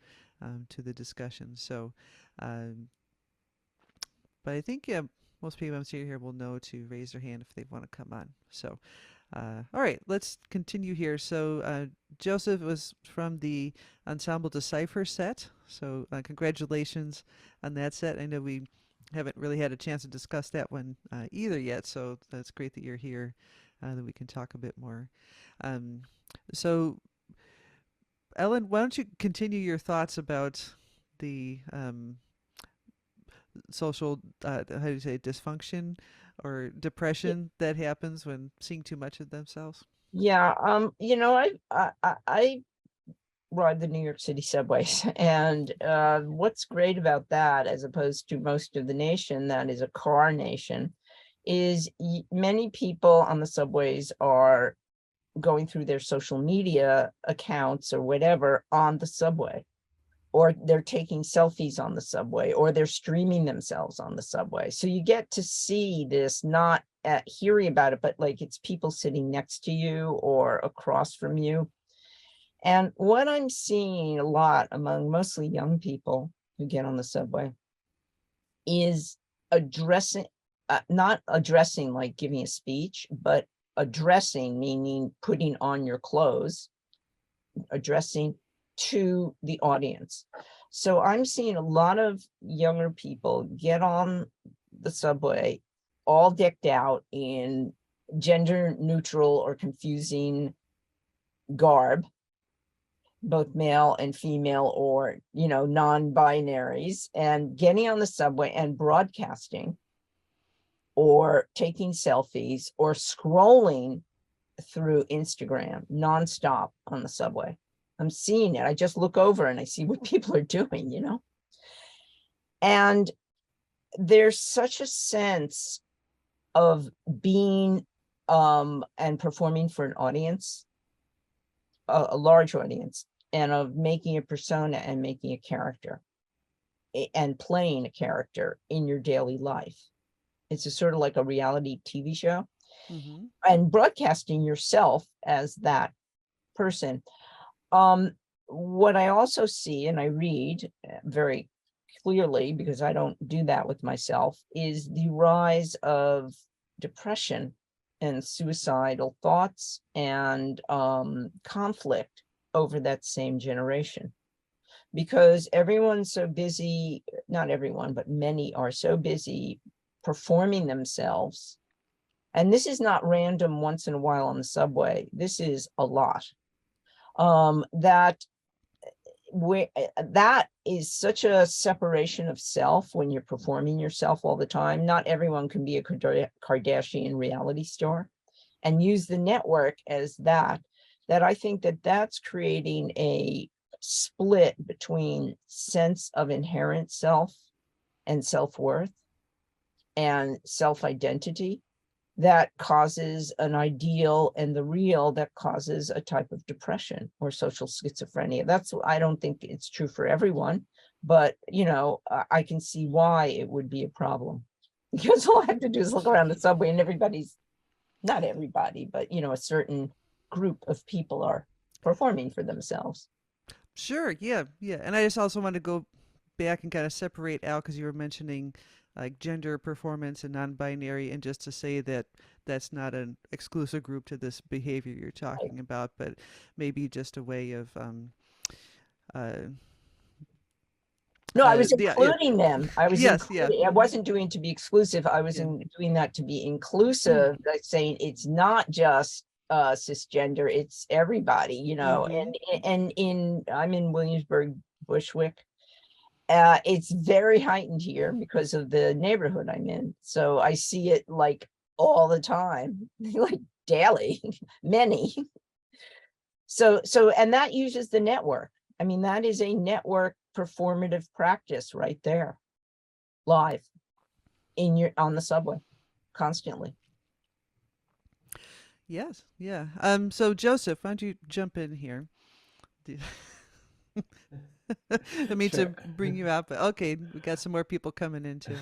[SPEAKER 1] to the discussion. So, um, but I think, yeah, most people I'm seeing here will know to raise their hand if they want to come on. So, all right, let's continue here. So, Joseph was from the Ensemble Decipher set. So, congratulations on that set. I know we haven't really had a chance to discuss that one either yet. So, that's great that you're here, that we can talk a bit more. Um, so, Ellen, why don't you continue your thoughts about the social, how do you say, dysfunction or depression that happens when seeing too much of themselves?
[SPEAKER 2] Yeah. I ride the New York City subways, and what's great about that, as opposed to most of the nation that is a car nation, is many people on the subways are going through their social media accounts or whatever on the subway, or they're taking selfies on the subway, or they're streaming themselves on the subway. So you get to see this, not hearing about it, but like it's people sitting next to you or across from you. And what I'm seeing a lot among mostly young people who get on the subway is addressing, not addressing like giving a speech, but addressing, meaning putting on your clothes, addressing to the audience. So I'm seeing a lot of younger people get on the subway all decked out in gender neutral or confusing garb, both male and female, or, you know, non-binaries, and getting on the subway and broadcasting or taking selfies or scrolling through Instagram nonstop on the subway. I'm seeing it. I just look over and I see what people are doing, you know? And there's such a sense of being and performing for an audience, a large audience, and of making a persona and making a character and playing a character in your daily life. It's a sort of like a reality TV show, and broadcasting yourself as that person. What I also see, and I read very clearly, because I don't do that with myself, is the rise of depression and suicidal thoughts and conflict over that same generation. Because everyone's so busy, not everyone, but many are so busy performing themselves. And this is not random once in a while on the subway. This is a lot. That is such a separation of self when you're performing yourself all the time. Not everyone can be a Kardashian reality star, and use the network as that I think that that's creating a split between sense of inherent self and self-worth and self-identity that causes an ideal and the real that causes a type of depression or social schizophrenia. That's, I don't think it's true for everyone, but you know, I can see why it would be a problem, because all I have to do is look around the subway and everybody's, not everybody, but you know, a certain group of people are performing for themselves.
[SPEAKER 1] Sure. Yeah. Yeah. And I just also want to go back and kind of separate out because you were mentioning like gender performance and non-binary, and just to say that that's not an exclusive group to this behavior you're talking about, but maybe just a way of uh,
[SPEAKER 2] No, I was
[SPEAKER 1] yeah.
[SPEAKER 2] including them. I was
[SPEAKER 1] Yes. Yeah.
[SPEAKER 2] I wasn't doing to be exclusive. I was
[SPEAKER 1] Yeah.
[SPEAKER 2] doing that to be inclusive, like saying it's not just cisgender, it's everybody, you know. And I'm in Williamsburg, Bushwick. It's very heightened here because of the neighborhood I'm in. So I see it like all the time, like daily, many. So and that uses the network. I mean, that is a network performative practice right there, live on the subway, constantly.
[SPEAKER 1] Yes. Yeah. So Joseph, why don't you jump in here? I mean to
[SPEAKER 3] Sure.
[SPEAKER 1] bring you out, but okay, we got some more people coming in too.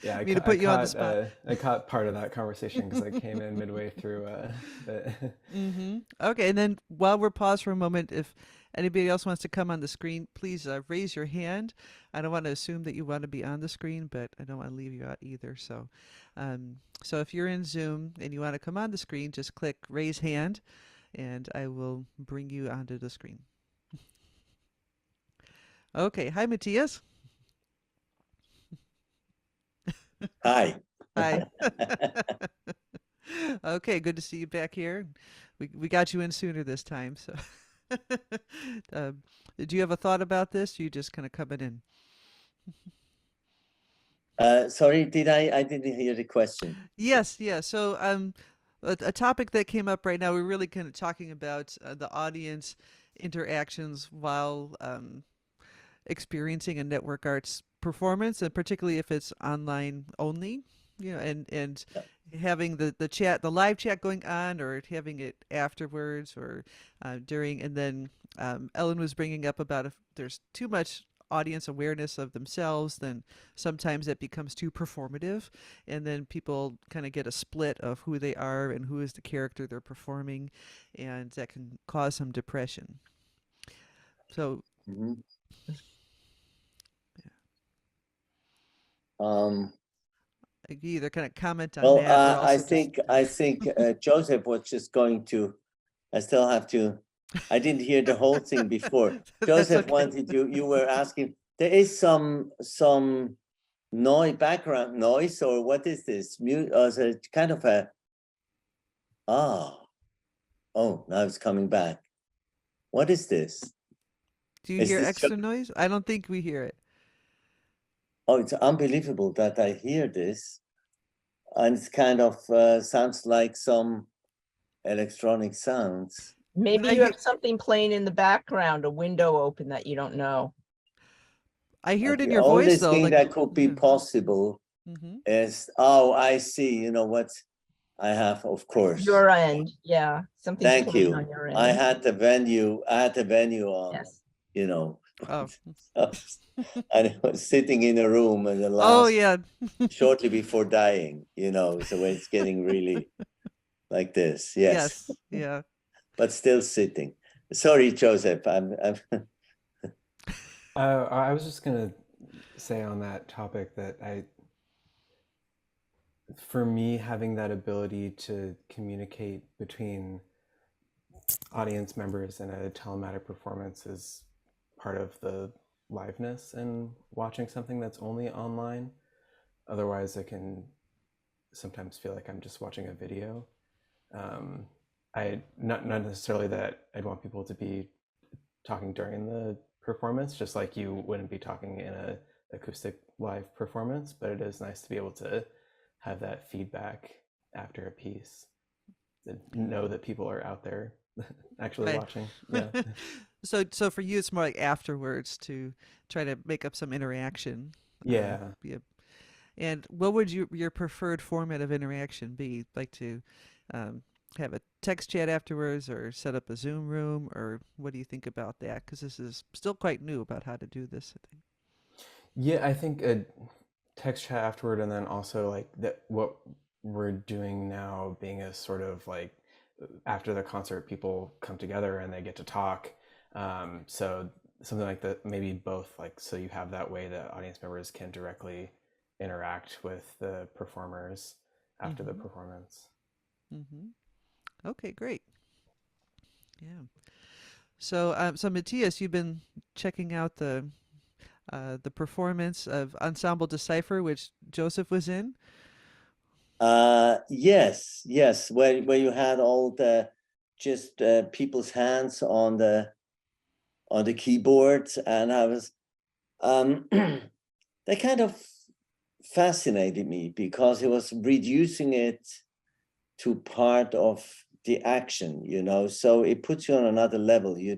[SPEAKER 3] Yeah,
[SPEAKER 1] Me to put you on the spot.
[SPEAKER 3] I caught part of that conversation because I came in midway through.
[SPEAKER 1] Okay, and then while we're paused for a moment, if anybody else wants to come on the screen, please raise your hand. I don't want to assume that you want to be on the screen, but I don't want to leave you out either. So if you're in Zoom and you want to come on the screen, just click raise hand, and I will bring you onto the screen. Okay, hi Matthias.
[SPEAKER 4] Hi.
[SPEAKER 1] Hi. Okay, good to see you back here. We got you in sooner this time. So, do you have a thought about this? You just kind of coming in.
[SPEAKER 4] Sorry, I didn't hear the question.
[SPEAKER 1] Yes, yeah. So, a topic that came up right now, we're really kind of talking about the audience interactions while experiencing a network arts performance, and particularly if it's online only, you know, and
[SPEAKER 4] Yeah.
[SPEAKER 1] having the chat, the live chat going on, or having it afterwards or during. And then Ellen was bringing up about if there's too much audience awareness of themselves, then sometimes it becomes too performative, and then people kind of get a split of who they are and who is the character they're performing, and that can cause some depression. So
[SPEAKER 4] Mhm.
[SPEAKER 1] you either kind of comment on
[SPEAKER 4] Well,
[SPEAKER 1] that or
[SPEAKER 4] I
[SPEAKER 1] also just
[SPEAKER 4] think Joseph was just going to I still have to. I didn't hear the whole thing before.
[SPEAKER 1] That's
[SPEAKER 4] Joseph
[SPEAKER 1] okay.
[SPEAKER 4] wanted you were asking. There is some noise, background noise, or what is this? So kind of a oh, now it's coming back. What is this?
[SPEAKER 1] Do you
[SPEAKER 4] Is
[SPEAKER 1] hear
[SPEAKER 4] this
[SPEAKER 1] extra noise? I don't think we hear it.
[SPEAKER 4] Oh, it's unbelievable that I hear this. And it's kind of sounds like some electronic sounds.
[SPEAKER 2] Maybe
[SPEAKER 1] I
[SPEAKER 2] you
[SPEAKER 1] hear,
[SPEAKER 2] have something playing in the background, a window open that you don't know.
[SPEAKER 1] I hear it in
[SPEAKER 4] The
[SPEAKER 1] your voice
[SPEAKER 4] oldest
[SPEAKER 1] though.
[SPEAKER 4] thing
[SPEAKER 1] Like,
[SPEAKER 4] that could be
[SPEAKER 1] yeah.
[SPEAKER 4] possible
[SPEAKER 1] Hmm.
[SPEAKER 4] is, oh, I see, you know what I have, of course.
[SPEAKER 2] Your end, yeah. Something's
[SPEAKER 4] Thank
[SPEAKER 2] playing on
[SPEAKER 4] you.
[SPEAKER 2] your
[SPEAKER 4] I
[SPEAKER 2] end.
[SPEAKER 4] had the venue on,
[SPEAKER 2] Yes.
[SPEAKER 4] you know.
[SPEAKER 1] Oh.
[SPEAKER 4] And I was sitting in a room and the
[SPEAKER 1] Oh
[SPEAKER 4] last,
[SPEAKER 1] yeah.
[SPEAKER 4] shortly before dying, you know, so it's getting really like this, yes.
[SPEAKER 1] Yes. Yeah.
[SPEAKER 4] But still sitting. Sorry, Joseph, I'm
[SPEAKER 3] I was just gonna say on that topic that for me, having that ability to communicate between audience members in a telematic performance is part of the liveness in watching something that's only online. Otherwise, I can sometimes feel like I'm just watching a video. I not necessarily that I'd want people to be talking during the performance, just like you wouldn't be talking in a acoustic live performance, but it is nice to be able to have that feedback after a piece, to know that people are out there actually
[SPEAKER 1] Right.
[SPEAKER 3] watching. Yeah.
[SPEAKER 1] So for you, it's more like afterwards to try to make up some interaction.
[SPEAKER 3] Yeah.
[SPEAKER 1] Yeah. And what would your preferred format of interaction be? Like to um, have a text chat afterwards, or set up a Zoom room, or what do you think about that? Because this is still quite new about how to do this, I think.
[SPEAKER 3] Yeah, I think a text chat afterward, and then also like that what we're doing now being a sort of like after the concert people come together and they get to talk. So something like that, maybe both, like so you have that way that audience members can directly interact with the performers after the
[SPEAKER 1] Mm-hmm.
[SPEAKER 3] performance.
[SPEAKER 1] Mm-hmm. Okay, great. Yeah. So Matthias, you've been checking out the performance of Ensemble Decipher, which Joseph was in.
[SPEAKER 4] yes, where you had all the just people's hands on the keyboard, and I was they kind of fascinated me because it was reducing it to part of the action, you know, so it puts you on another level. You're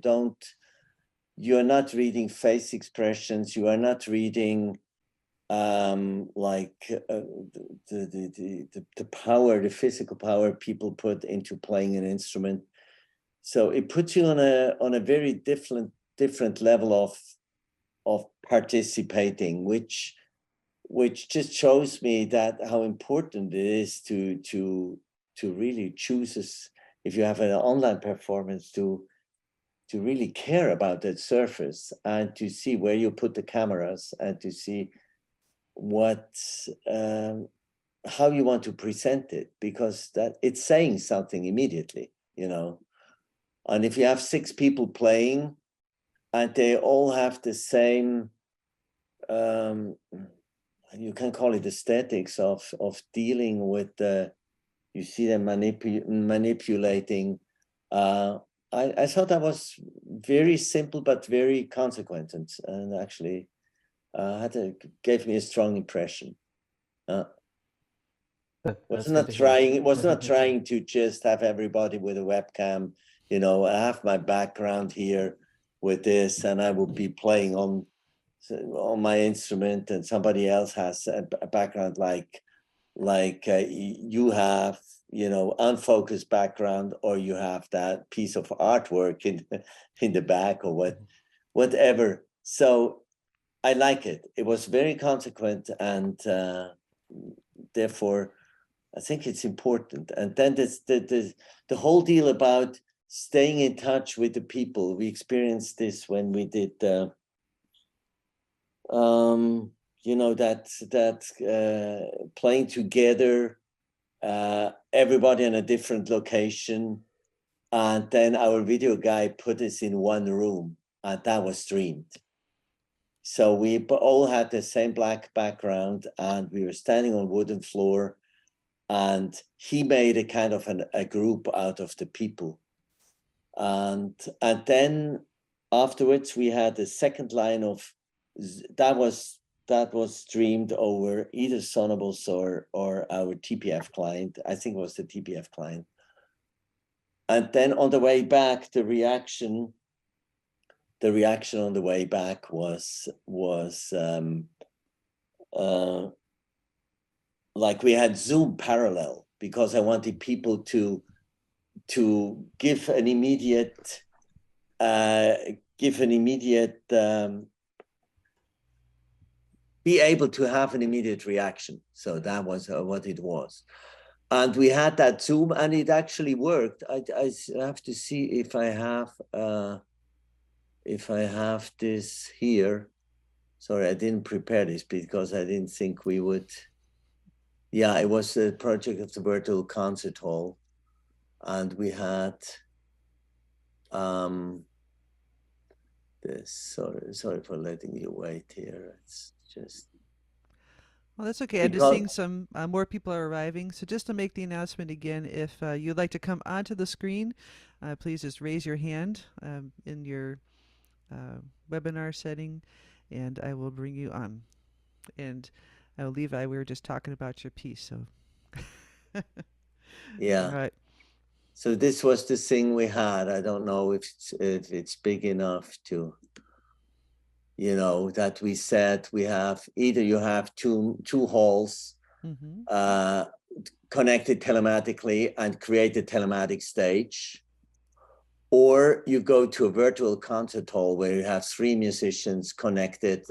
[SPEAKER 4] not reading face expressions, you are not reading like the power, the physical power people put into playing an instrument. So it puts you on a very different level of participating, which just shows me that how important it is to really choose us, if you have an online performance, to really care about that surface and to see where you put the cameras and to see what how you want to present it, because that it's saying something immediately, you know. And if you have 6 people playing and they all have the same you can call it aesthetics of dealing with the, you see them manipulating. I thought that was very simple but very consequent, and actually gave me a strong impression.
[SPEAKER 3] That's good to hear.
[SPEAKER 4] Was not trying to just have everybody with a webcam, you know. I have my background here with this, and I would be playing on my instrument, and somebody else has a background like you have, you know, unfocused background, or you have that piece of artwork in the back, or whatever. So I like it. It was very consequent, and therefore I think it's important. And then this the whole deal about staying in touch with the people. We experienced this when we did you know, that playing together, everybody in a different location, And then our video guy put us in one room, and that was streamed. So we all had the same black background, and we were standing on wooden floor, and he made a kind of a group out of the people. And then afterwards we had a second line of that was streamed over either Sonos or our TPF client. I think it was the TPF client. And then on the way back, the reaction on the way back was like we had Zoom parallel, because I wanted people to give an immediate be able to have an immediate reaction. So that was what it was. And we had that Zoom, and it actually worked. I have to see if I have this here. Sorry, I didn't prepare this because I didn't think we would. Yeah, it was a project of the Virtual Concert Hall. And we had this. Sorry for letting you wait here. It's just.
[SPEAKER 1] Well, that's okay. I'm just seeing some more people are arriving. So just to make the announcement again, if you'd like to come onto the screen, please just raise your hand in your webinar setting, and I will bring you on. And Levi, we were just talking about your piece, so.
[SPEAKER 4] Yeah.
[SPEAKER 1] All right.
[SPEAKER 4] So this was the thing we had. I don't know if it's big enough to, that we said we have either you have two halls connected telematically and create a telematic stage, or you go to a virtual concert hall where you have 3 musicians connected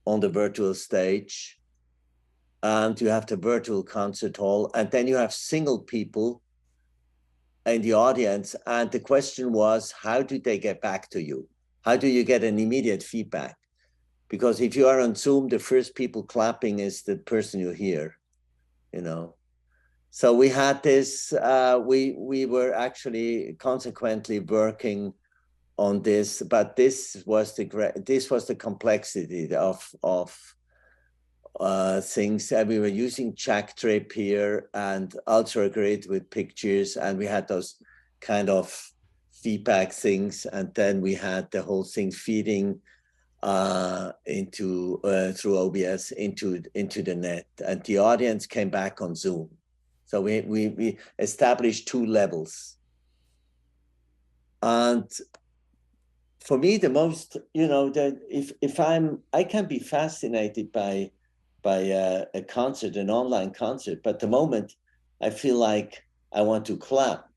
[SPEAKER 4] on the virtual stage, and you have the virtual concert hall, and then you have single people in the audience. And the question was, how do they get back to you? How do you get an immediate feedback? Because if you are on Zoom, the first people clapping is the person you hear, So we had this, we were actually consequently working on this, but this was the complexity of things. We were using Jack Trip here and Ultra Grid with pictures, and we had those kind of feedback things, and then we had the whole thing feeding into through OBS into the net, and the audience came back on Zoom. So we established 2 levels, and for me the most, that if I can be fascinated by a concert, an online concert, but the moment I feel like I want to clap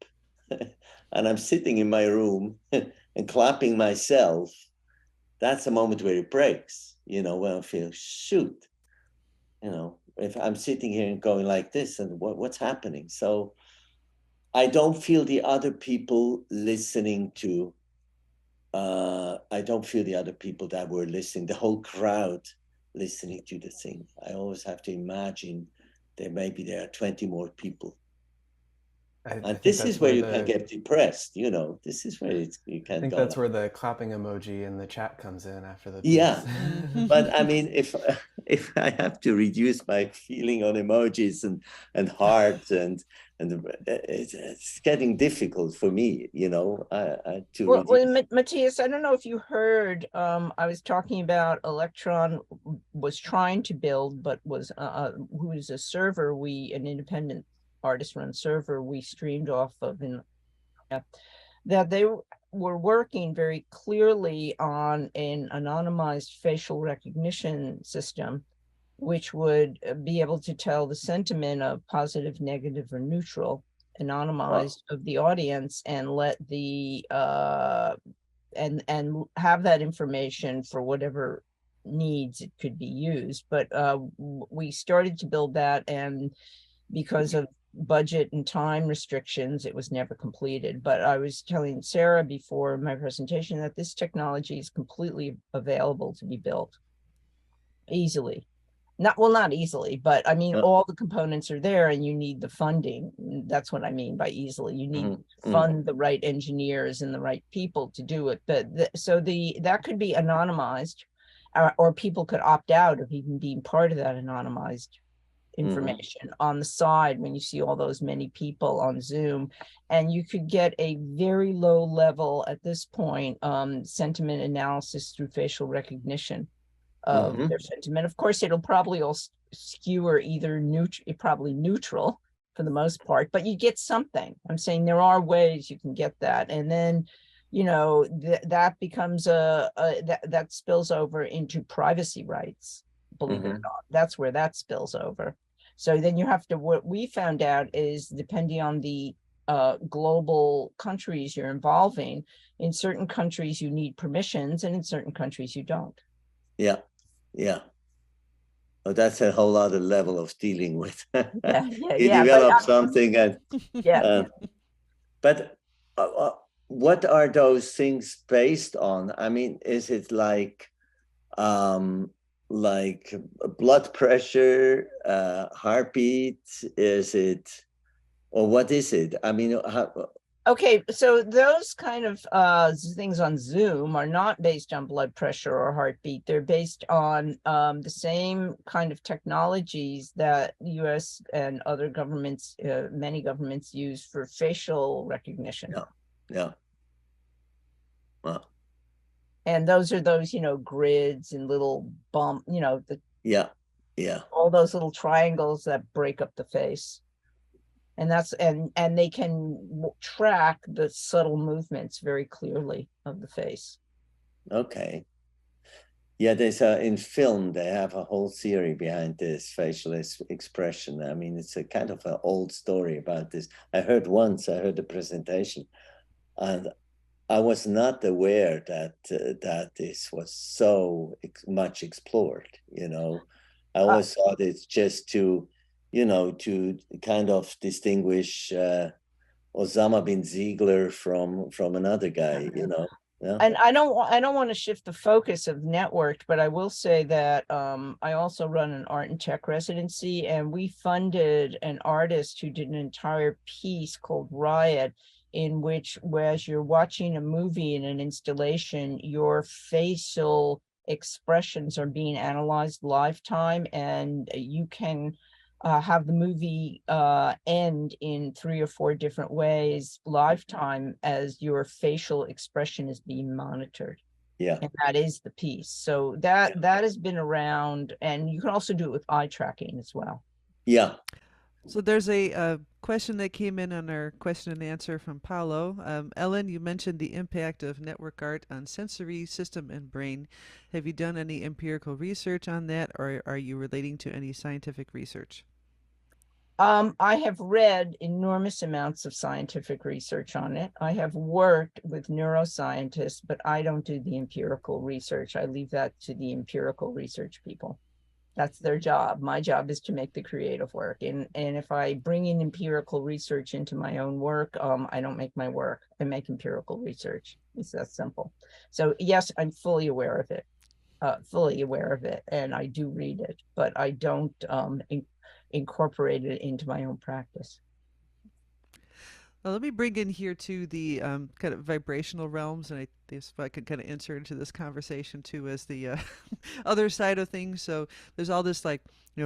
[SPEAKER 4] and I'm sitting in my room and clapping myself, that's a moment where it breaks, when I feel, shoot, if I'm sitting here and going like this, and what's happening? So I don't feel the other people listening to, I don't feel the other people that were listening, the whole crowd listening to the thing. I always have to imagine that maybe there are 20 more people. And this is where you can get depressed, this is where you can.
[SPEAKER 3] I think that's where the clapping emoji in the chat comes in after the piece.
[SPEAKER 4] Yeah, but I mean, if I have to reduce my feeling on emojis and hearts and it's getting difficult for me,
[SPEAKER 2] Well, Matthias, I don't know if you heard, I was talking about Electron was trying to build, but was who is a server, an independent artist run server we streamed off of, that they were working very clearly on an anonymized facial recognition system, which would be able to tell the sentiment of positive, negative, or neutral, anonymized, of the audience, and let the and have that information for whatever needs it could be used. But we started to build that, and because of budget and time restrictions, it was never completed. But I was telling Sarah before my presentation that this technology is completely available to be built easily. Not easily, but I mean,
[SPEAKER 4] Uh,
[SPEAKER 2] all the components are there and you need the funding. That's what I mean by easily. You need
[SPEAKER 4] mhm,
[SPEAKER 2] to fund the right engineers and the right people to do it. But that could be anonymized, or people could opt out of even being part of that anonymized information on the side when you see all those many people on Zoom. And you could get a very low level at this point sentiment analysis through facial recognition of
[SPEAKER 4] mhm.
[SPEAKER 2] their sentiment. Of course, it'll probably all skew either neutral, probably neutral for the most part, but you get something. I'm saying there are ways you can get that, and then that becomes that spills over into privacy rights. Believe it or not, that's where that spills over. So then you have to. What we found out is depending on the global countries you're involving, in certain countries you need permissions, and in certain countries you don't.
[SPEAKER 4] Yeah, yeah. Oh, that's a whole other level of dealing with. You
[SPEAKER 2] Yeah. But
[SPEAKER 4] develop something, and
[SPEAKER 2] yeah.
[SPEAKER 4] uh, but what are those things based on? I mean, is it um, like blood pressure, heartbeat? Is it, or what is it? I mean,
[SPEAKER 2] Okay, so those kind of things on Zoom are not based on blood pressure or heartbeat. They're based on the same kind of technologies that the US and other governments, many governments use for facial recognition.
[SPEAKER 4] yeah, yeah. Well,
[SPEAKER 2] And those are those, grids and little bump,
[SPEAKER 4] yeah, yeah.
[SPEAKER 2] all those little triangles that break up the face. And they can track the subtle movements very clearly of the face.
[SPEAKER 4] Okay. Yeah, there's in film, they have a whole theory behind this facial expression. I mean, it's a kind of an old story about this. I heard a presentation, and I was not aware that this was so much explored. I
[SPEAKER 2] Uh,
[SPEAKER 4] always thought it's just to kind of distinguish Osama bin Ziegler from another guy. Yeah.
[SPEAKER 2] and I don't want to shift the focus of networked, but I will say that I also run an art and tech residency, and we funded an artist who did an entire piece called Riot, in which, whereas you're watching a movie in an installation, your facial expressions are being analyzed live time, and you can have the movie end in 3 or 4 different ways lifetime as your facial expression is being monitored.
[SPEAKER 4] Yeah.
[SPEAKER 2] And that is the piece. So that has been around, and you can also do it with eye tracking as well.
[SPEAKER 4] Yeah.
[SPEAKER 1] So there's a question that came in on our question and answer from Paulo. Ellen, you mentioned the impact of network art on sensory system and brain. Have you done any empirical research on that, or are you relating to any scientific research?
[SPEAKER 2] I have read enormous amounts of scientific research on it. I have worked with neuroscientists, but I don't do the empirical research. I leave that to the empirical research people. That's their job. My job is to make the creative work. And if I bring in empirical research into my own work, I don't make my work. I make empirical research. It's that simple. So yes, I'm fully aware of it. And I do read it, but I don't incorporate it into my own practice.
[SPEAKER 1] Well, let me bring in here to the kind of vibrational realms, and if I could kind of enter into this conversation too as the other side of things. So there's all this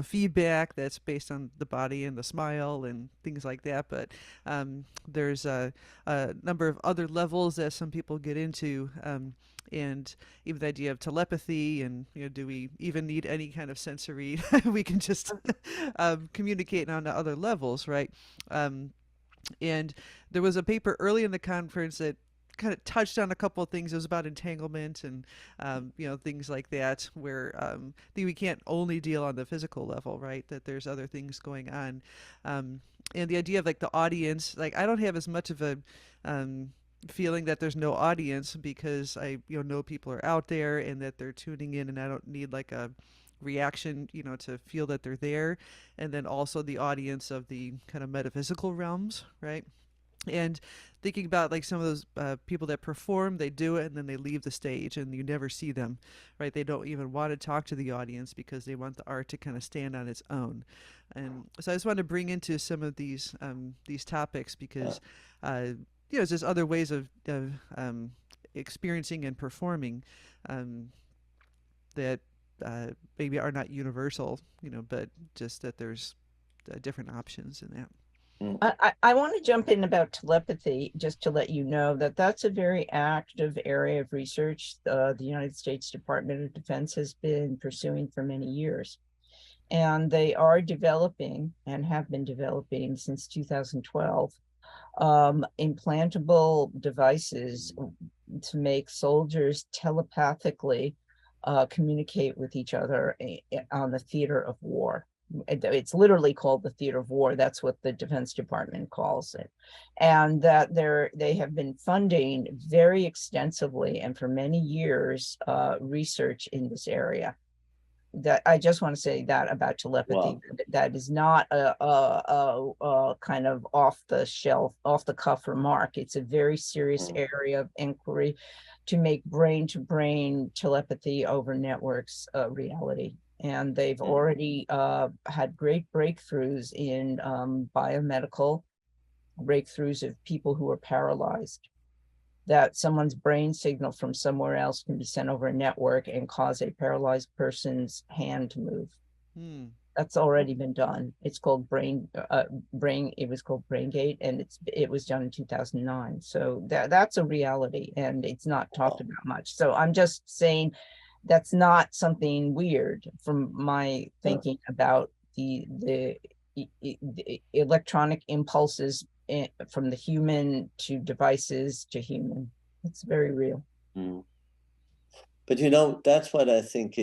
[SPEAKER 1] feedback that's based on the body and the smile and things like that. But there's a number of other levels that some people get into. And even the idea of telepathy, and do we even need any kind of sensory? We can just communicate on the other levels, right? And there was a paper early in the conference that kind of touched on a couple of things. It was about entanglement and things like that, where we can't only deal on the physical level, right? That there's other things going on, and the idea of like the audience. Like I don't have as much of a feeling that there's no audience, because I know people are out there and that they're tuning in, and I don't need like a reaction to feel that they're there. And then also the audience of the kind of metaphysical realms, right? And thinking about like some of those people that perform, they do it and then they leave the stage and you never see them, right? They don't even want to talk to the audience because they want the art to kind of stand on its own. And so I just wanted to bring into some of these topics because there's just other ways of experiencing and performing um, that maybe are not universal, but just that there's different options in that.
[SPEAKER 2] I want to jump in about telepathy, just to let you know that that's a very active area of research the United States Department of Defense has been pursuing for many years. And they are developing and have been developing since 2012 implantable devices to make soldiers telepathically communicate with each other on the theater of war. It's literally called the theater of war. That's what the Defense Department calls it. And that they have been funding very extensively and for many years research in this area. That I just want to say that about telepathy.
[SPEAKER 4] Wow.
[SPEAKER 2] That is not a kind of off the shelf, off the cuff remark. It's a very serious area of inquiry to make brain to brain telepathy over networks reality. And they've already had great breakthroughs in biomedical breakthroughs of people who are paralyzed, that someone's brain signal from somewhere else can be sent over a network and cause a paralyzed person's hand to move. That's already been done. It's called it was called BrainGate, and it was done in 2009. So that's a reality, and it's not talked about much. So I'm just saying that's not something weird from my thinking about the electronic impulses from the human to devices to human. It's very real.
[SPEAKER 4] But that's what I think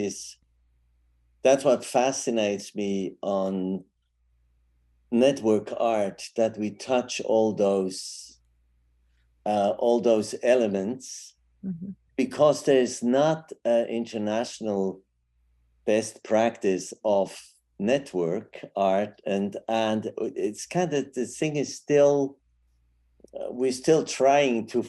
[SPEAKER 4] that's what fascinates me on network art, that we touch all those elements, because there's not an international best practice of network art, and it's kind of, the thing is still we're still trying to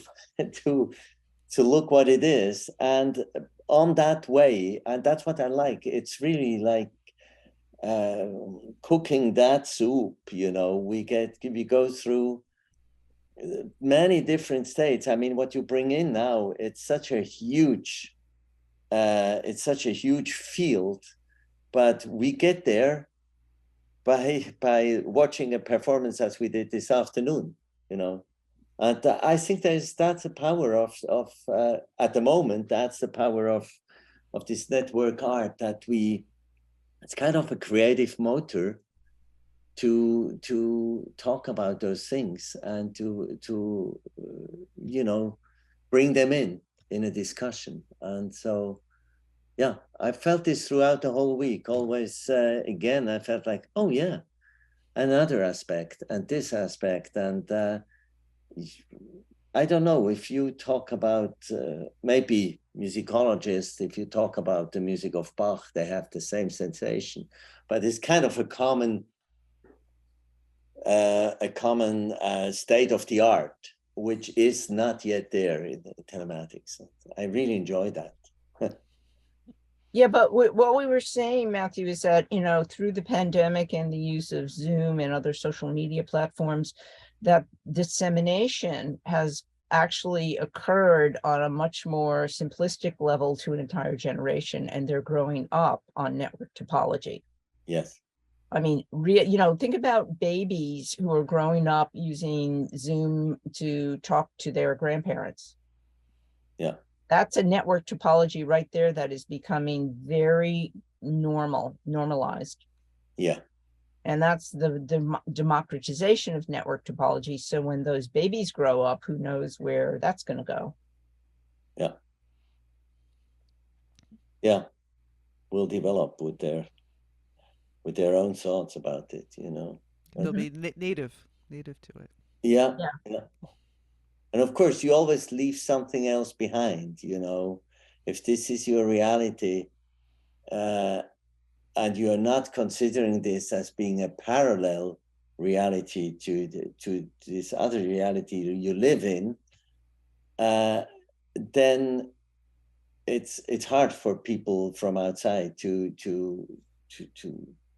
[SPEAKER 4] look what it is, and on that way, and that's what I like. It's really like cooking that soup. We go through many different states. I mean, what you bring in now, it's such a huge field, but we get there by watching a performance as we did this afternoon, and I think that's the power of at the moment, that's the power of this network art, that it's kind of a creative motor to talk about those things and to bring them in a discussion. And so yeah, I felt this throughout the whole week. Always again, I felt like, oh yeah, another aspect and this aspect. And I don't know if you talk about maybe musicologists, if you talk about the music of Bach, they have the same sensation, but it's kind of a common state of the art, which is not yet there in telematics. I really enjoy that.
[SPEAKER 2] Yeah, but what we were saying, Matthew, is that, through the pandemic and the use of Zoom and other social media platforms, that dissemination has actually occurred on a much more simplistic level to an entire generation, and they're growing up on network topology.
[SPEAKER 4] Yes.
[SPEAKER 2] I mean, think about babies who are growing up using Zoom to talk to their grandparents.
[SPEAKER 4] Yeah.
[SPEAKER 2] That's a network topology right there that is becoming very normalized.
[SPEAKER 4] Yeah.
[SPEAKER 2] And that's the democratization of network topology. So when those babies grow up, who knows where that's going to go?
[SPEAKER 4] Yeah. Yeah. Will develop with their own thoughts about it,
[SPEAKER 1] They'll be native to it.
[SPEAKER 4] Yeah. And of course, you always leave something else behind, if this is your reality, and you are not considering this as being a parallel reality to this other reality you live in, then it's hard for people from outside to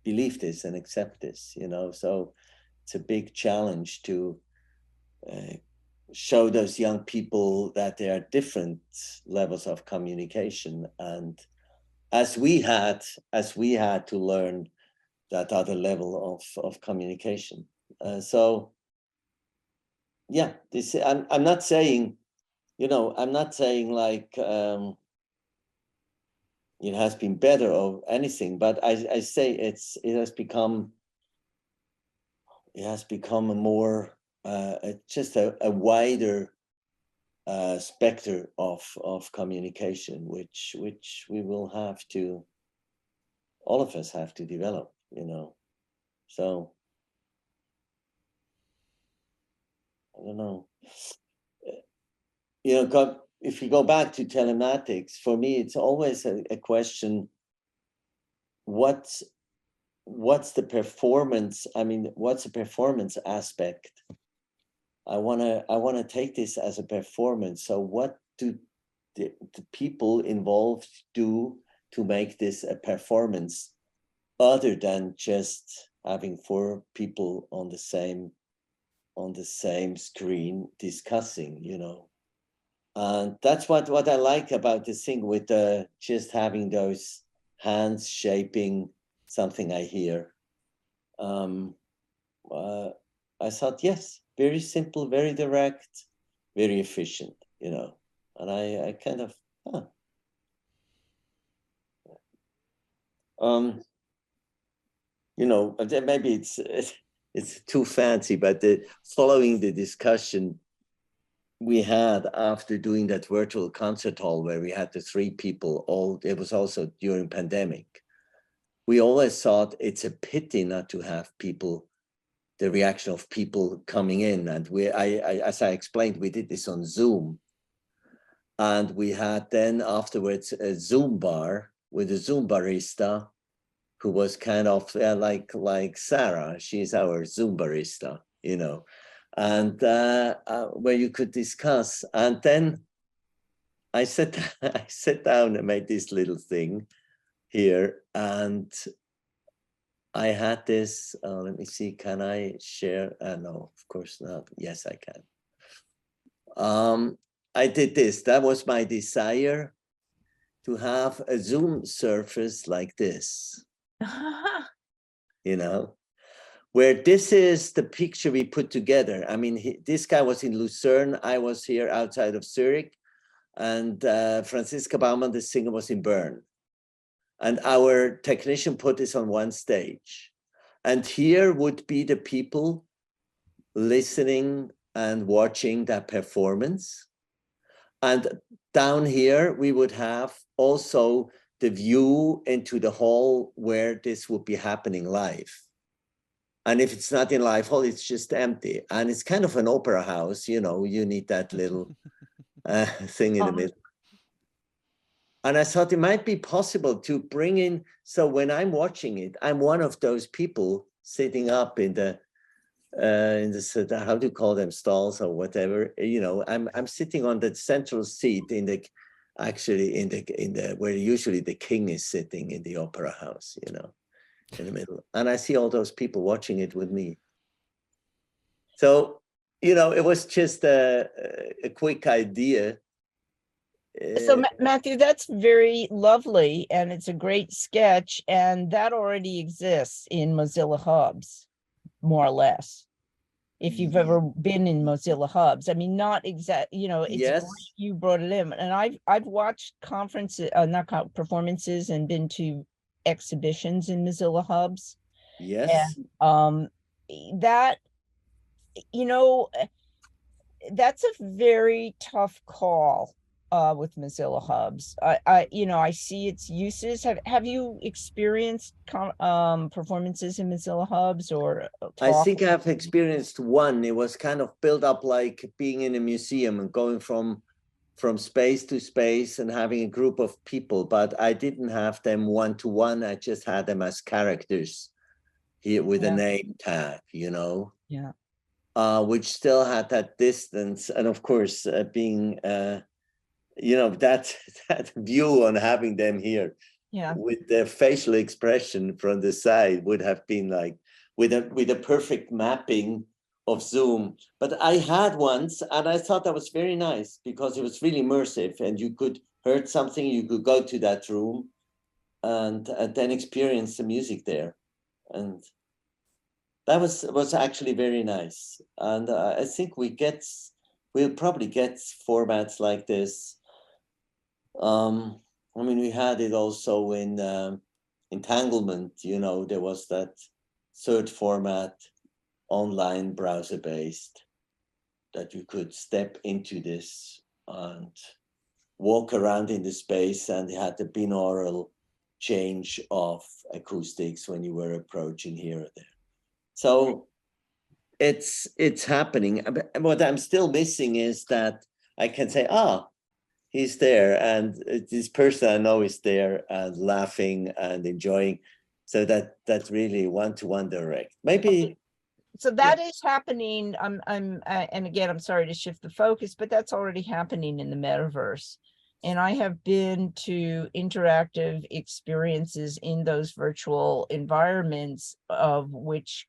[SPEAKER 4] believe this and accept this, you know. So it's a big challenge to show those young people that there are different levels of communication, and as we had to learn that other level of communication. So yeah, this I'm not saying, you know, I'm not saying like it has been better or anything, but I say it has become a more just a wider spectrum of communication, which we will have to, all of us have to develop, you know. So I don't know, you know, if you go back to telematics, for me it's always a question, what's the performance? I mean, what's the performance aspect? I want to take this as a performance. So what do the people involved do to make this a performance other than just having 4 people on the same screen discussing, you know? And that's what I like about this thing with just having those hands shaping something I hear. I thought, yes, very simple, very direct, very efficient, you know. And I kind of, you know, maybe it's too fancy, but following the discussion we had after doing that virtual concert hall where we had the 3 people, it was also during pandemic. We always thought it's a pity not to have people, the reaction of people coming in. And as I explained, we did this on Zoom. And we had then afterwards a Zoom bar with a Zoom barista who was kind of like Sarah. She's our Zoom barista, you know, and where you could discuss. And then I sat down and made this little thing here, and I had this, let me see, can I share? No, of course not. Yes, I can. I did this. That was my desire, to have a Zoom surface like this, you know, where this is the picture we put together. I mean, this guy was in Lucerne. I was here outside of Zurich, and Franziska Baumann, the singer, was in Bern. And our technician put this on one stage. And here would be the people listening and watching that performance. And down here, we would have also the view into the hall where this would be happening live. And if it's not in live hall, it's just empty. And it's kind of an opera house, you know, you need that little thing in the middle. And I thought it might be possible to bring in, so when I'm watching it, I'm one of those people sitting up in the how do you call them, stalls or whatever, you know, I'm sitting on the central seat in the where usually the king is sitting in the opera house, you know, in the middle. And I see all those people watching it with me. So, you know, it was just a quick idea.
[SPEAKER 2] So Matthew, that's very lovely, and it's a great sketch, and that already exists in Mozilla Hubs, more or less. If you've ever been in Mozilla Hubs, I mean, not exact, you know, it's
[SPEAKER 4] Yes.
[SPEAKER 2] great you brought it in, and I've watched conferences, performances, and been to exhibitions in Mozilla Hubs.
[SPEAKER 4] Yes.
[SPEAKER 2] And that, you know, that's a very tough call with Mozilla Hubs. You know, I see its uses. Have you experienced performances in Mozilla Hubs or
[SPEAKER 4] I think I've experienced one. It was kind of built up like being in a museum and going from space to space and having a group of people, but I didn't have them one-to-one. I just had them as characters here with a
[SPEAKER 2] Yeah.
[SPEAKER 4] name tag,
[SPEAKER 2] Yeah.
[SPEAKER 4] which still had that distance. And of course, being, that that view on having them here
[SPEAKER 2] Yeah.
[SPEAKER 4] with the facial expression from the side would have been like with a perfect mapping of Zoom. But I had once, and I thought that was very nice because it was really immersive, and you could heard something, you could go to that room and then experience the music there, and that was actually very nice. And I think we'll probably get formats like this. I mean, we had it also in Entanglement. There was that third format, online browser based, that you could step into this and walk around in the space, and it had the binaural change of acoustics when you were approaching here or there. So it's happening. What I'm still missing is that I can say, he's there, and this person I know is there and laughing and enjoying. So that's really one-to-one direct. Maybe.
[SPEAKER 2] So that is happening. And again, I'm sorry to shift the focus, but that's already happening in the metaverse. And I have been to interactive experiences in those virtual environments, of which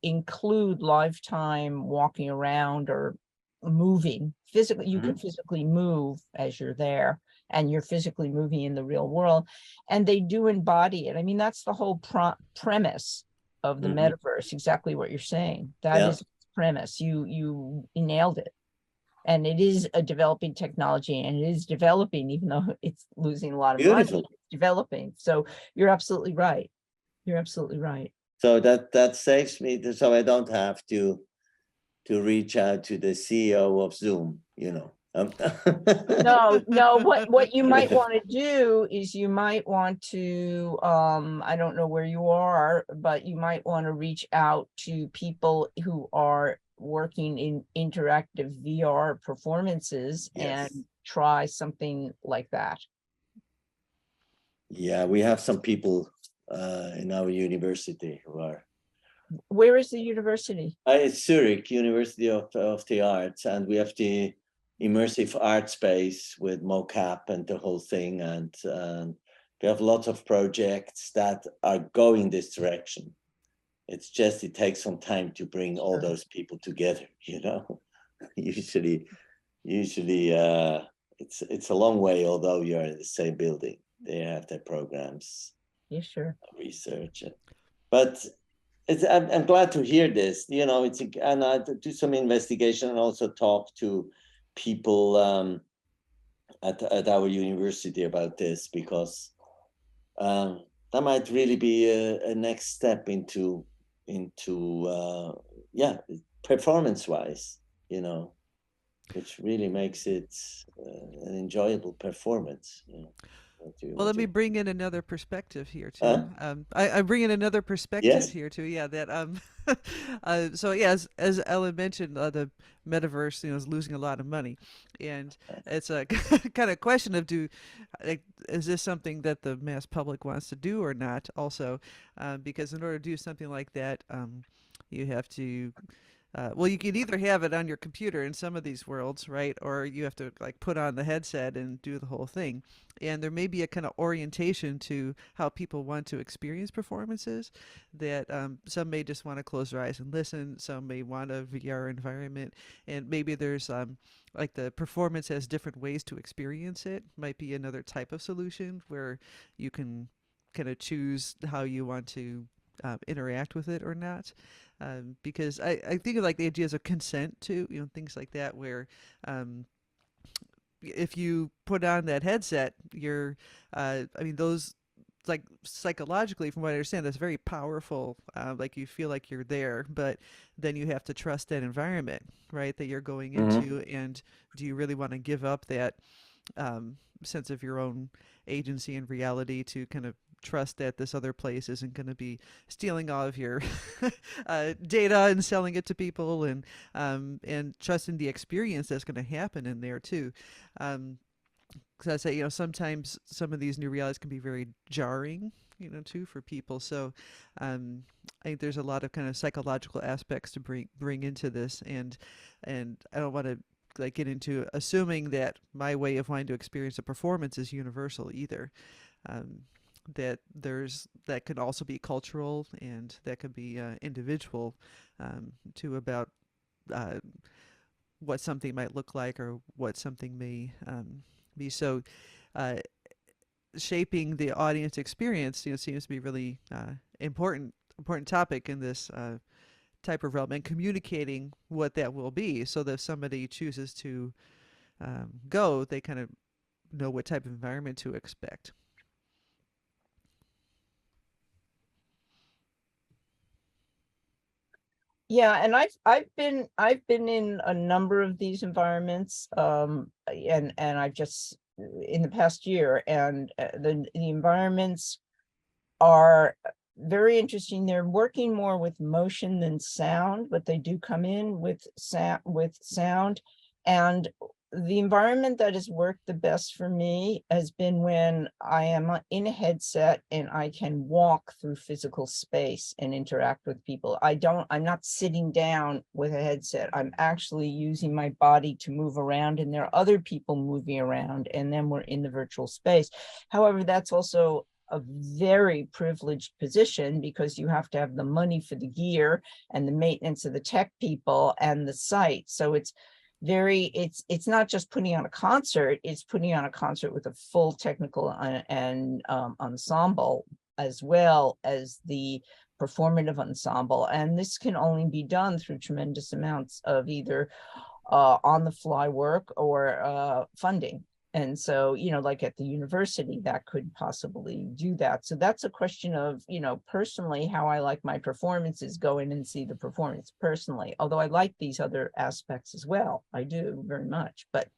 [SPEAKER 2] include lifetime walking around or moving physically. You can physically move as you're there, and you're physically moving in the real world. And they do embody it. I mean, that's the whole premise of the metaverse, exactly what you're saying. That is premise. You nailed it. And it is a developing technology, and it is developing, even though it's losing a lot of money. It's developing. So you're absolutely right. You're absolutely right.
[SPEAKER 4] So that saves me, so I don't have to reach out to the CEO of Zoom,
[SPEAKER 2] No, what you might want to do is you might want to, I don't know where you are, but you might want to reach out to people who are working in interactive VR performances and try something like that.
[SPEAKER 4] Yeah, we have some people in our university who are.
[SPEAKER 2] Where is the university?
[SPEAKER 4] It's Zurich, University of the Arts, and we have the immersive art space with mocap and the whole thing, and we have lots of projects that are going this direction. It's just it takes some time to bring all those people together, usually it's a long way, although you're in the same building. They have their programs, research, but I'm glad to hear this. And I do some investigation and also talk to people at our university about this, because that might really be a next step into performance-wise, which really makes it an enjoyable performance.
[SPEAKER 1] Well, let me bring in another perspective here too. I bring in another perspective here too. Yeah, that so yeah, as Ellen mentioned, the metaverse, is losing a lot of money, and it's a kind of question of is this something that the mass public wants to do or not? Also, because in order to do something like that, you have to. Well, you can either have it on your computer in some of these worlds, right? Or you have to put on the headset and do the whole thing. And there may be a kind of orientation to how people want to experience performances, that some may just want to close their eyes and listen. Some may want a VR environment. And maybe there's the performance has different ways to experience it. Might be another type of solution where you can kind of choose how you want to interact with it or not. Because I think of the ideas of consent too, things like that, where if you put on that headset, you're, those, psychologically, from what I understand, that's very powerful. You feel like you're there, but then you have to trust that environment, right, that you're going into. And do you really want to give up that sense of your own agency and reality to kind of trust that this other place isn't going to be stealing all of your data and selling it to people, and trusting the experience that's going to happen in there too. Because I say, sometimes some of these new realities can be very jarring too, for people. So I think there's a lot of kind of psychological aspects to bring into this, and I don't want to like get into assuming that my way of wanting to experience a performance is universal either. Um, that can also be cultural, and that can be individual, too, about uh, what something might look like, or what something may be. So uh, shaping the audience experience, seems to be really important topic in this type of realm, and communicating what that will be, so that if somebody chooses to go, they kind of know what type of environment to expect.
[SPEAKER 2] Yeah, and I've been in a number of these environments, and I've just in the past year, and the environments are very interesting. They're working more with motion than sound, but they do come in with sound. And the environment that has worked the best for me has been when I am in a headset and I can walk through physical space and interact with people. I'm not sitting down with a headset. I'm actually using my body to move around, and there are other people moving around, and then we're in the virtual space. However, that's also a very privileged position, because you have to have the money for the gear and the maintenance of the tech people and the site. So it's not just putting on a concert, it's putting on a concert with a full technical and ensemble, as well as the performative ensemble. And this can only be done through tremendous amounts of either on the fly work or funding. And so, like at the university, that could possibly do that. So that's a question of, personally, how I like my performances. Go in and see the performance personally, although I like these other aspects as well. I do very much, but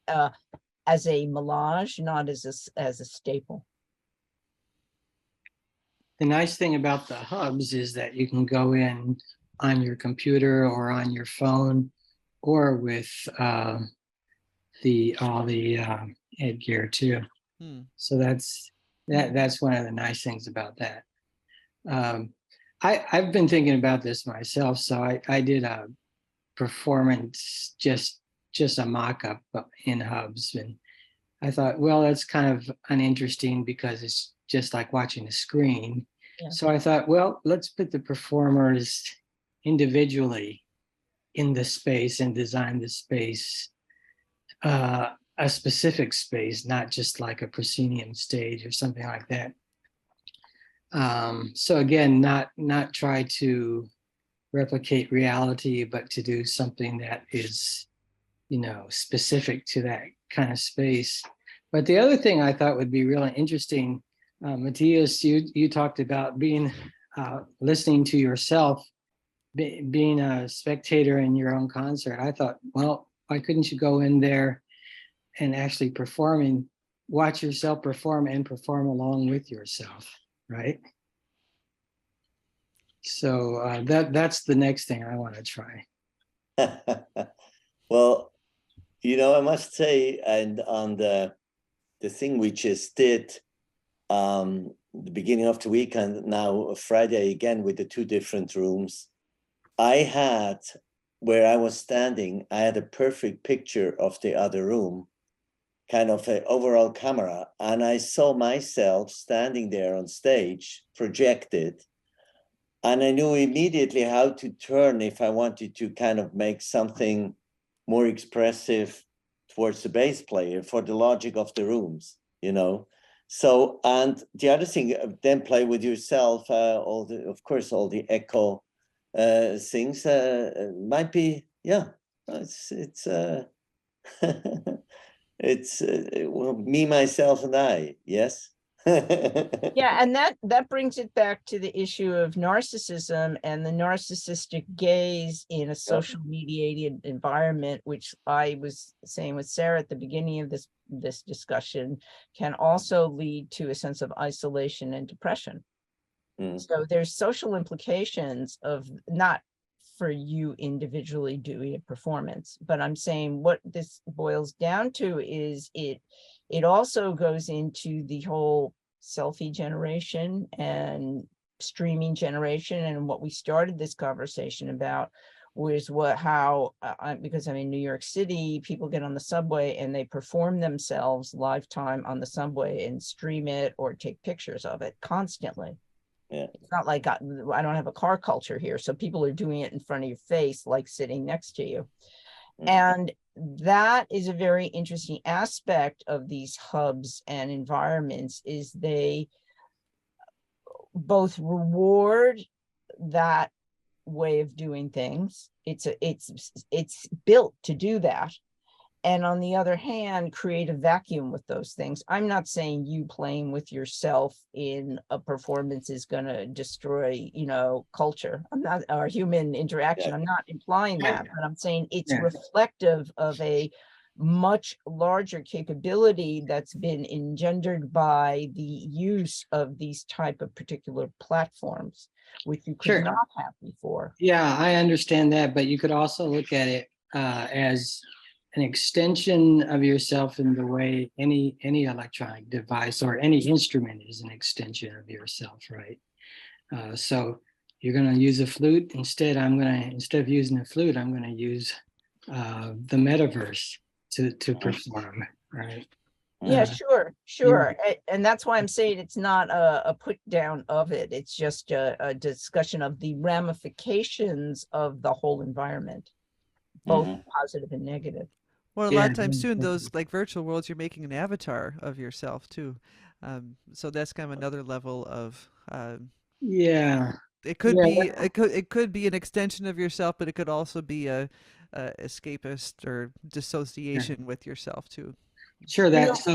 [SPEAKER 2] as a melange, not as a staple.
[SPEAKER 5] The nice thing about the hubs is that you can go in on your computer or on your phone, or with all the headgear too. So that's one of the nice things about that. I've been thinking about this myself. So I did a performance, just a mock-up in hubs, and I thought, well, that's kind of uninteresting because it's just like watching a screen.
[SPEAKER 2] Yeah.
[SPEAKER 5] So I thought, well, let's put the performers individually in the space and design the space, a specific space, not just like a proscenium stage or something like that. So again, not try to replicate reality, but to do something that is, specific to that kind of space. But the other thing I thought would be really interesting, Matthias, you talked about listening to yourself, being a spectator in your own concert. I thought, well, why couldn't you go in there and actually watch yourself perform and perform along with yourself, right? So that's the next thing I want to try.
[SPEAKER 4] Well, I must say, and on the thing we just did, the beginning of the week and now Friday again with the two different rooms, I had, where I was standing, I had a perfect picture of the other room, kind of an overall camera, and I saw myself standing there on stage, projected, and I knew immediately how to turn if I wanted to kind of make something more expressive towards the bass player for the logic of the rooms, So, and the other thing, then play with yourself, all the echo things might be, it's it's well, me, myself, and I, yes.
[SPEAKER 2] Yeah, and that brings it back to the issue of narcissism and the narcissistic gaze in a social mediated environment, which I was saying with Sarah at the beginning of this discussion, can also lead to a sense of isolation and depression. So there's social implications of not for you individually doing a performance, but I'm saying what this boils down to is it also goes into the whole selfie generation and streaming generation. And what we started this conversation about was because I'm in New York City, people get on the subway and they perform themselves lifetime on the subway and stream it or take pictures of it constantly.
[SPEAKER 4] Yeah.
[SPEAKER 2] It's not like I don't have a car culture here. So people are doing it in front of your face, like sitting next to you. And that is a very interesting aspect of these hubs and environments, is they both reward that way of doing things. It's built to do that. And on the other hand, create a vacuum with those things. I'm not saying you playing with yourself in a performance is going to destroy, culture. I'm not, or human interaction.
[SPEAKER 4] Yeah.
[SPEAKER 2] I'm not implying that, but I'm saying it's
[SPEAKER 5] Yeah.
[SPEAKER 2] reflective of a much larger capability that's been engendered by the use of these type of particular platforms, which you could
[SPEAKER 5] Sure.
[SPEAKER 2] not have before.
[SPEAKER 5] Yeah, I understand that, but you could also look at it as an extension of yourself in the way any electronic device or any instrument is an extension of yourself, right? So you're going to use a flute. Instead of using a flute, I'm going to use the metaverse to perform, right?
[SPEAKER 2] Yeah, sure. And that's why I'm saying it's not a put down of it. It's just a discussion of the ramifications of the whole environment, both positive and negative.
[SPEAKER 1] Well, a
[SPEAKER 5] Yeah.
[SPEAKER 1] lot of times too, in those like virtual worlds, you're making an avatar of yourself too. So that's kind of another level of.
[SPEAKER 5] Yeah.
[SPEAKER 1] It could
[SPEAKER 5] Yeah.
[SPEAKER 1] be it could be an extension of yourself, but it could also be a escapist or dissociation with yourself too.
[SPEAKER 5] Sure. That's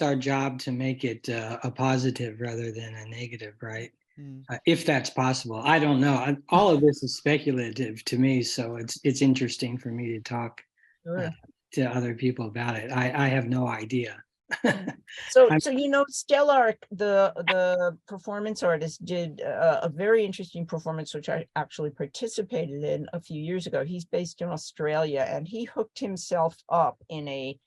[SPEAKER 5] our job, to make it a positive rather than a negative, right?
[SPEAKER 1] Mm.
[SPEAKER 5] If that's possible. I don't know. All of this is speculative to me, so it's interesting for me to talk
[SPEAKER 2] Sure.
[SPEAKER 5] to other people about it. I have no idea.
[SPEAKER 2] So Stellar, the performance artist, did a very interesting performance, which I actually participated in a few years ago. He's based in Australia, and he hooked himself up in a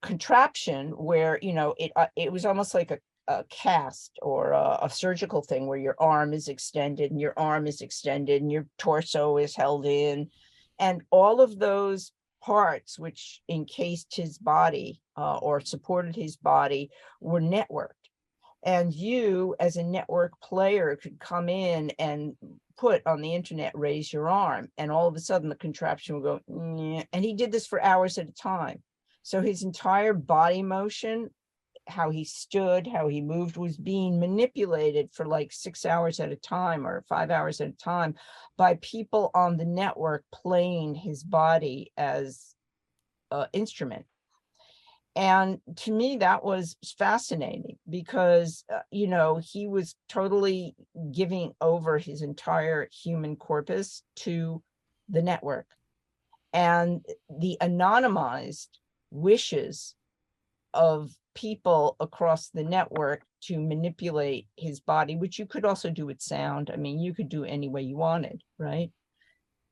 [SPEAKER 2] contraption where it was almost like a cast or a surgical thing, where your arm is extended and your arm is extended and your torso is held in, and all of those parts which encased his body or supported his body were networked. And you, as a network player, could come in and put on the internet, raise your arm, and all of a sudden the contraption will go, "Nyeh." And he did this for hours at a time. So his entire body motion, how he stood, how he moved, was being manipulated for like 6 hours at a time or 5 hours at a time by people on the network playing his body as an instrument. And to me, that was fascinating because, he was totally giving over his entire human corpus to the network. And the anonymized wishes of people across the network to manipulate his body, which you could also do with sound. I mean, you could do any way you wanted, right?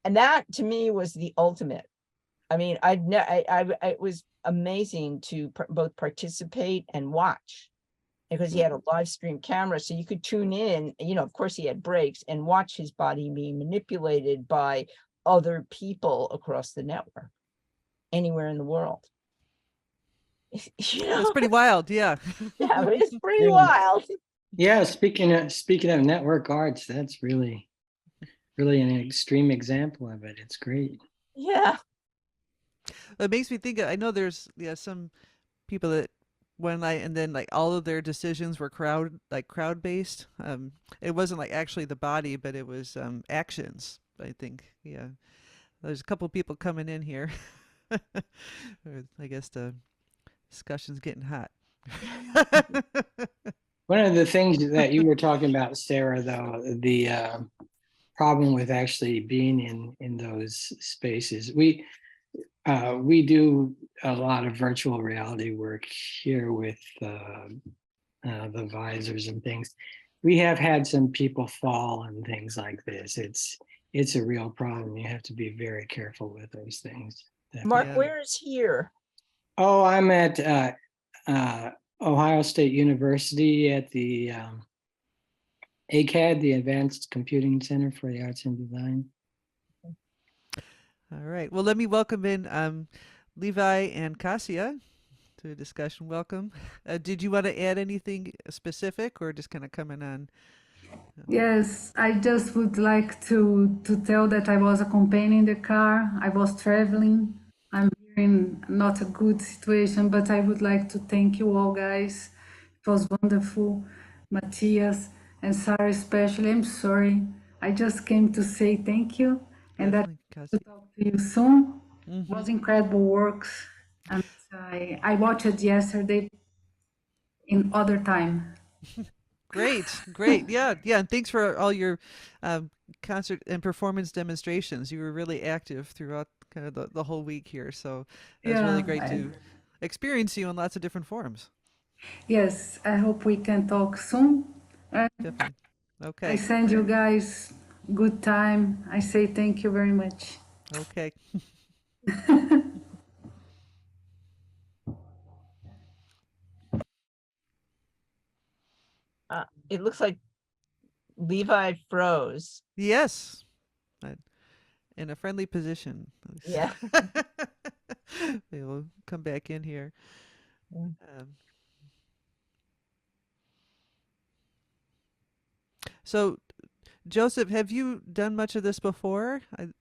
[SPEAKER 2] And that to me was the ultimate. I mean, it was amazing to both participate and watch, because he had a live stream camera, so you could tune in, of course he had breaks, and watch his body being manipulated by other people across the network, anywhere in the world.
[SPEAKER 1] That's pretty wild, yeah.
[SPEAKER 2] Yeah, it's pretty
[SPEAKER 5] Yeah.
[SPEAKER 2] wild.
[SPEAKER 5] Yeah, speaking of network arts, that's really an extreme example of it. It's great.
[SPEAKER 2] Yeah.
[SPEAKER 1] It makes me think. I know there's some people that and then like all of their decisions were crowd based. It wasn't like actually the body, but it was actions. I think. Yeah, there's a couple people coming in here. I guess the discussion's getting hot.
[SPEAKER 5] One of the things that you were talking about, Sarah, though, the problem with actually being in those spaces, we do a lot of virtual reality work here with the visors and things. We have had some people fall and things like this. It's a real problem. You have to be very careful with those things.
[SPEAKER 2] Mark,
[SPEAKER 1] Yeah.
[SPEAKER 2] where is here?
[SPEAKER 5] Oh, I'm at Ohio State University at the ACAD, the Advanced Computing Center for the Arts and Design.
[SPEAKER 1] All right. Well, let me welcome in Levi and Cassia to the discussion. Welcome. Did you want to add anything specific or just kind of coming on?
[SPEAKER 6] Yes, I just would like to tell that I was accompanying the car. I was traveling. I'm here in not a good situation, but I would like to thank you all, guys. It was wonderful. Matthias and Sarah especially. I'm sorry. I just came to say thank you and that
[SPEAKER 1] Definitely,
[SPEAKER 6] to
[SPEAKER 1] Cassia.
[SPEAKER 6] talk to you soon. It
[SPEAKER 1] Mm-hmm.
[SPEAKER 6] was incredible works. And I watched it yesterday in other time.
[SPEAKER 1] Great, great. Yeah, yeah. And thanks for all your concert and performance demonstrations. You were really active throughout kind of the whole week here. So it was really
[SPEAKER 6] Yeah,
[SPEAKER 1] great to experience you in lots of different forms.
[SPEAKER 6] yes, I hope we can talk soon. And
[SPEAKER 1] Definitely.
[SPEAKER 6] I
[SPEAKER 1] Okay.
[SPEAKER 6] send you guys good time. I say thank you very much.
[SPEAKER 1] Okay.
[SPEAKER 2] It looks like Levi froze.
[SPEAKER 1] Yes. In a friendly position.
[SPEAKER 2] Yeah.
[SPEAKER 1] We will come back in here. Um, so, Joseph, have you done much of this before? Um,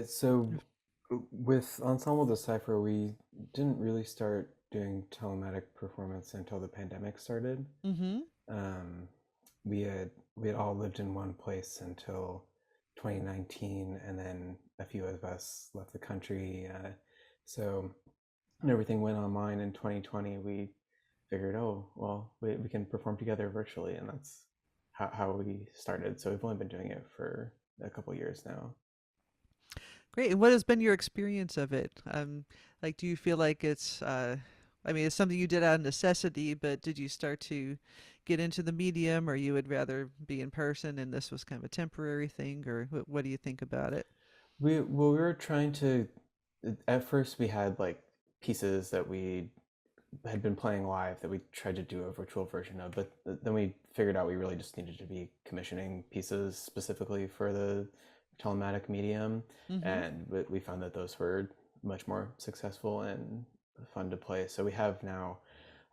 [SPEAKER 3] So with Ensemble Decipher, we didn't really start doing telematic performance until the pandemic started.
[SPEAKER 1] mm-hmm.
[SPEAKER 3] Um, we had all lived in one place until 2019, and then a few of us left the country. So when everything went online in 2020, we figured, oh well, we can perform together virtually, and that's how we started. So we've only been doing it for a couple years now.
[SPEAKER 1] Great. And what has been your experience of it? Like, do you feel like it's, I mean, it's something you did out of necessity, but did you start to get into the medium, or you would rather be in person and this was kind of a temporary thing, or what do you think about it?
[SPEAKER 3] We were trying to. At first, we had like pieces that we had been playing live that we tried to do a virtual version of, but then we figured out we really just needed to be commissioning pieces specifically for the telematic medium,
[SPEAKER 1] Mm-hmm.
[SPEAKER 3] and we found that those were much more successful and fun to play. So we have now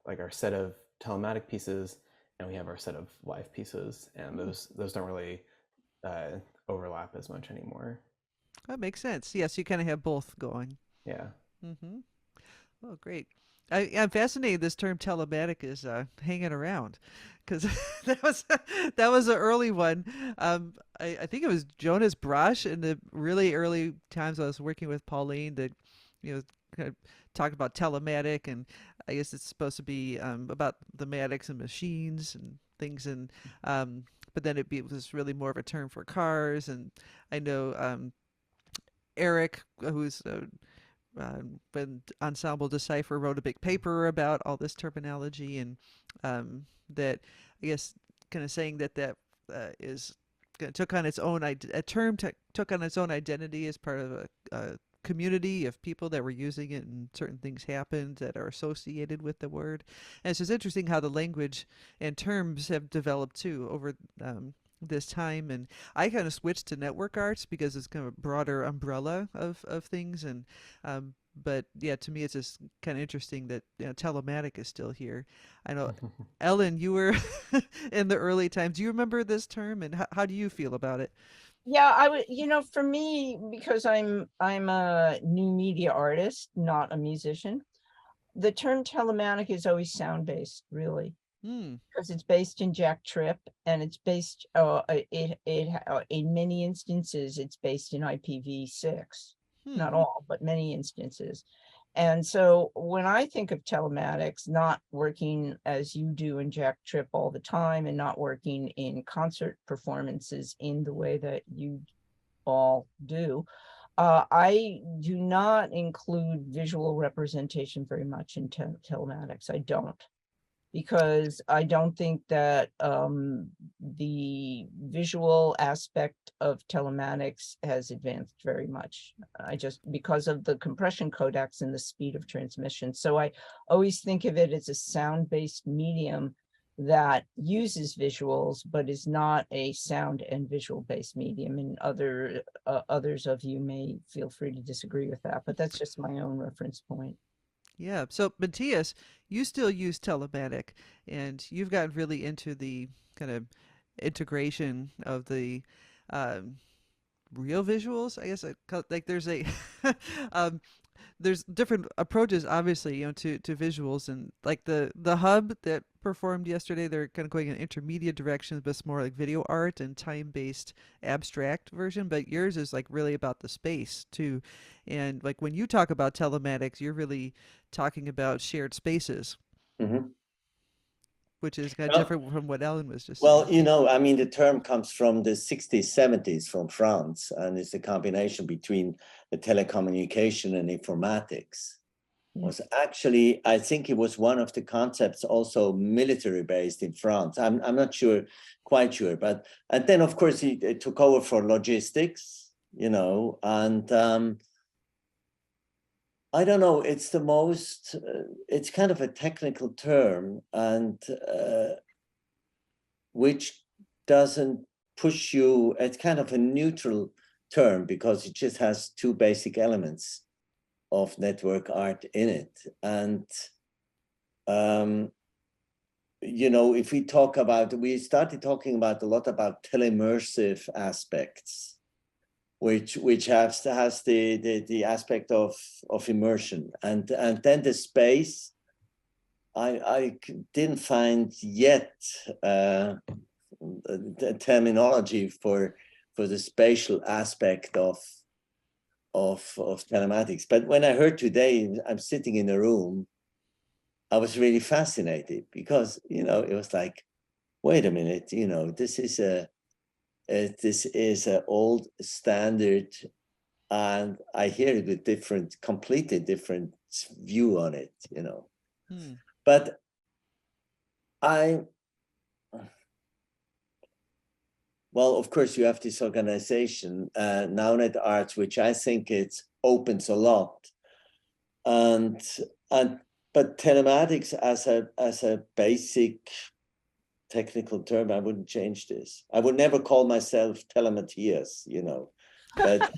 [SPEAKER 3] like our set of telematic pieces, and we have our set of live pieces, and those don't really uh, overlap as much anymore.
[SPEAKER 1] That makes sense. Yes, you kind of have both going.
[SPEAKER 3] Yeah.
[SPEAKER 1] Mm-hmm. Oh, great. I'm fascinated this term telematic is hanging around because that was an early one. I think it was Jonas Brosh in the really early times I was working with Pauline that, kind of talked about telematic, and I guess it's supposed to be about the matics and machines and things, and but then it was really more of a term for cars, and I know Eric, who's when Ensemble Decipher wrote a big paper about all this terminology, and that I guess kind of saying that is took on its own a term took on its own identity as part of a community of people that were using it, and certain things happened that are associated with the word. And it's just interesting how the language and terms have developed too over this time. And I kind of switched to network arts because it's kind of a broader umbrella of things. And but yeah, to me it's just kind of interesting that telematic is still here. I know, Ellen, you were in the early times. Do you remember this term, and how do you feel about it?
[SPEAKER 2] Yeah, I would, for me, because I'm a new media artist, not a musician, the term telematic is always sound-based, really,
[SPEAKER 1] Hmm.
[SPEAKER 2] because it's based in Jack Tripp, and it's based in many instances it's based in IPv6.
[SPEAKER 1] Hmm.
[SPEAKER 2] Not all, but many instances. And so when I think of telematics, not working as you do in Jack Tripp all the time, and not working in concert performances in the way that you all do, I do not include visual representation very much in telematics. I don't, because I don't think that the visual aspect of telematics has advanced very much. Because of the compression codecs and the speed of transmission. So I always think of it as a sound-based medium that uses visuals, but is not a sound and visual based medium. And others of you may feel free to disagree with that, but that's just my own reference point.
[SPEAKER 1] Yeah. So, Matthias, you still use telematic, and you've gotten really into the kind of integration of the um, real visuals. I guess like there's a um, there's different approaches, obviously, to visuals, and like the hub that performed yesterday, they're kind of going in intermediate directions, but it's more like video art and time-based abstract version. But yours is like really about the space too, and like when you talk about telematics, you're really talking about shared spaces,
[SPEAKER 4] Mhm.
[SPEAKER 1] which is kind of
[SPEAKER 4] Well,
[SPEAKER 1] different from what Ellen was just
[SPEAKER 4] Well,
[SPEAKER 1] saying.
[SPEAKER 4] I mean, the term comes from the 60s, 70s from France, and it's a combination between the telecommunication and informatics. Was actually, I think it was one of the concepts also military based in France. I'm not quite sure, but and then of course it took over for logistics, and I don't know. It's the most. It's kind of a technical term, and which doesn't push you. It's kind of a neutral term because it just has two basic elements of network art in it. And if we started talking about a lot about teleimmersive aspects, which has the aspect of immersion, and then the space. I didn't find yet the terminology for the spatial aspect of telematics. But when I heard today, I'm sitting in a room, I was really fascinated because, it was like, wait a minute, this is an old standard, and I hear it with completely different view on it, But well, of course, you have this organization, NowNetArts, which I think it opens a lot, but telematics as a basic technical term, I wouldn't change this. I would never call myself Telematthias, but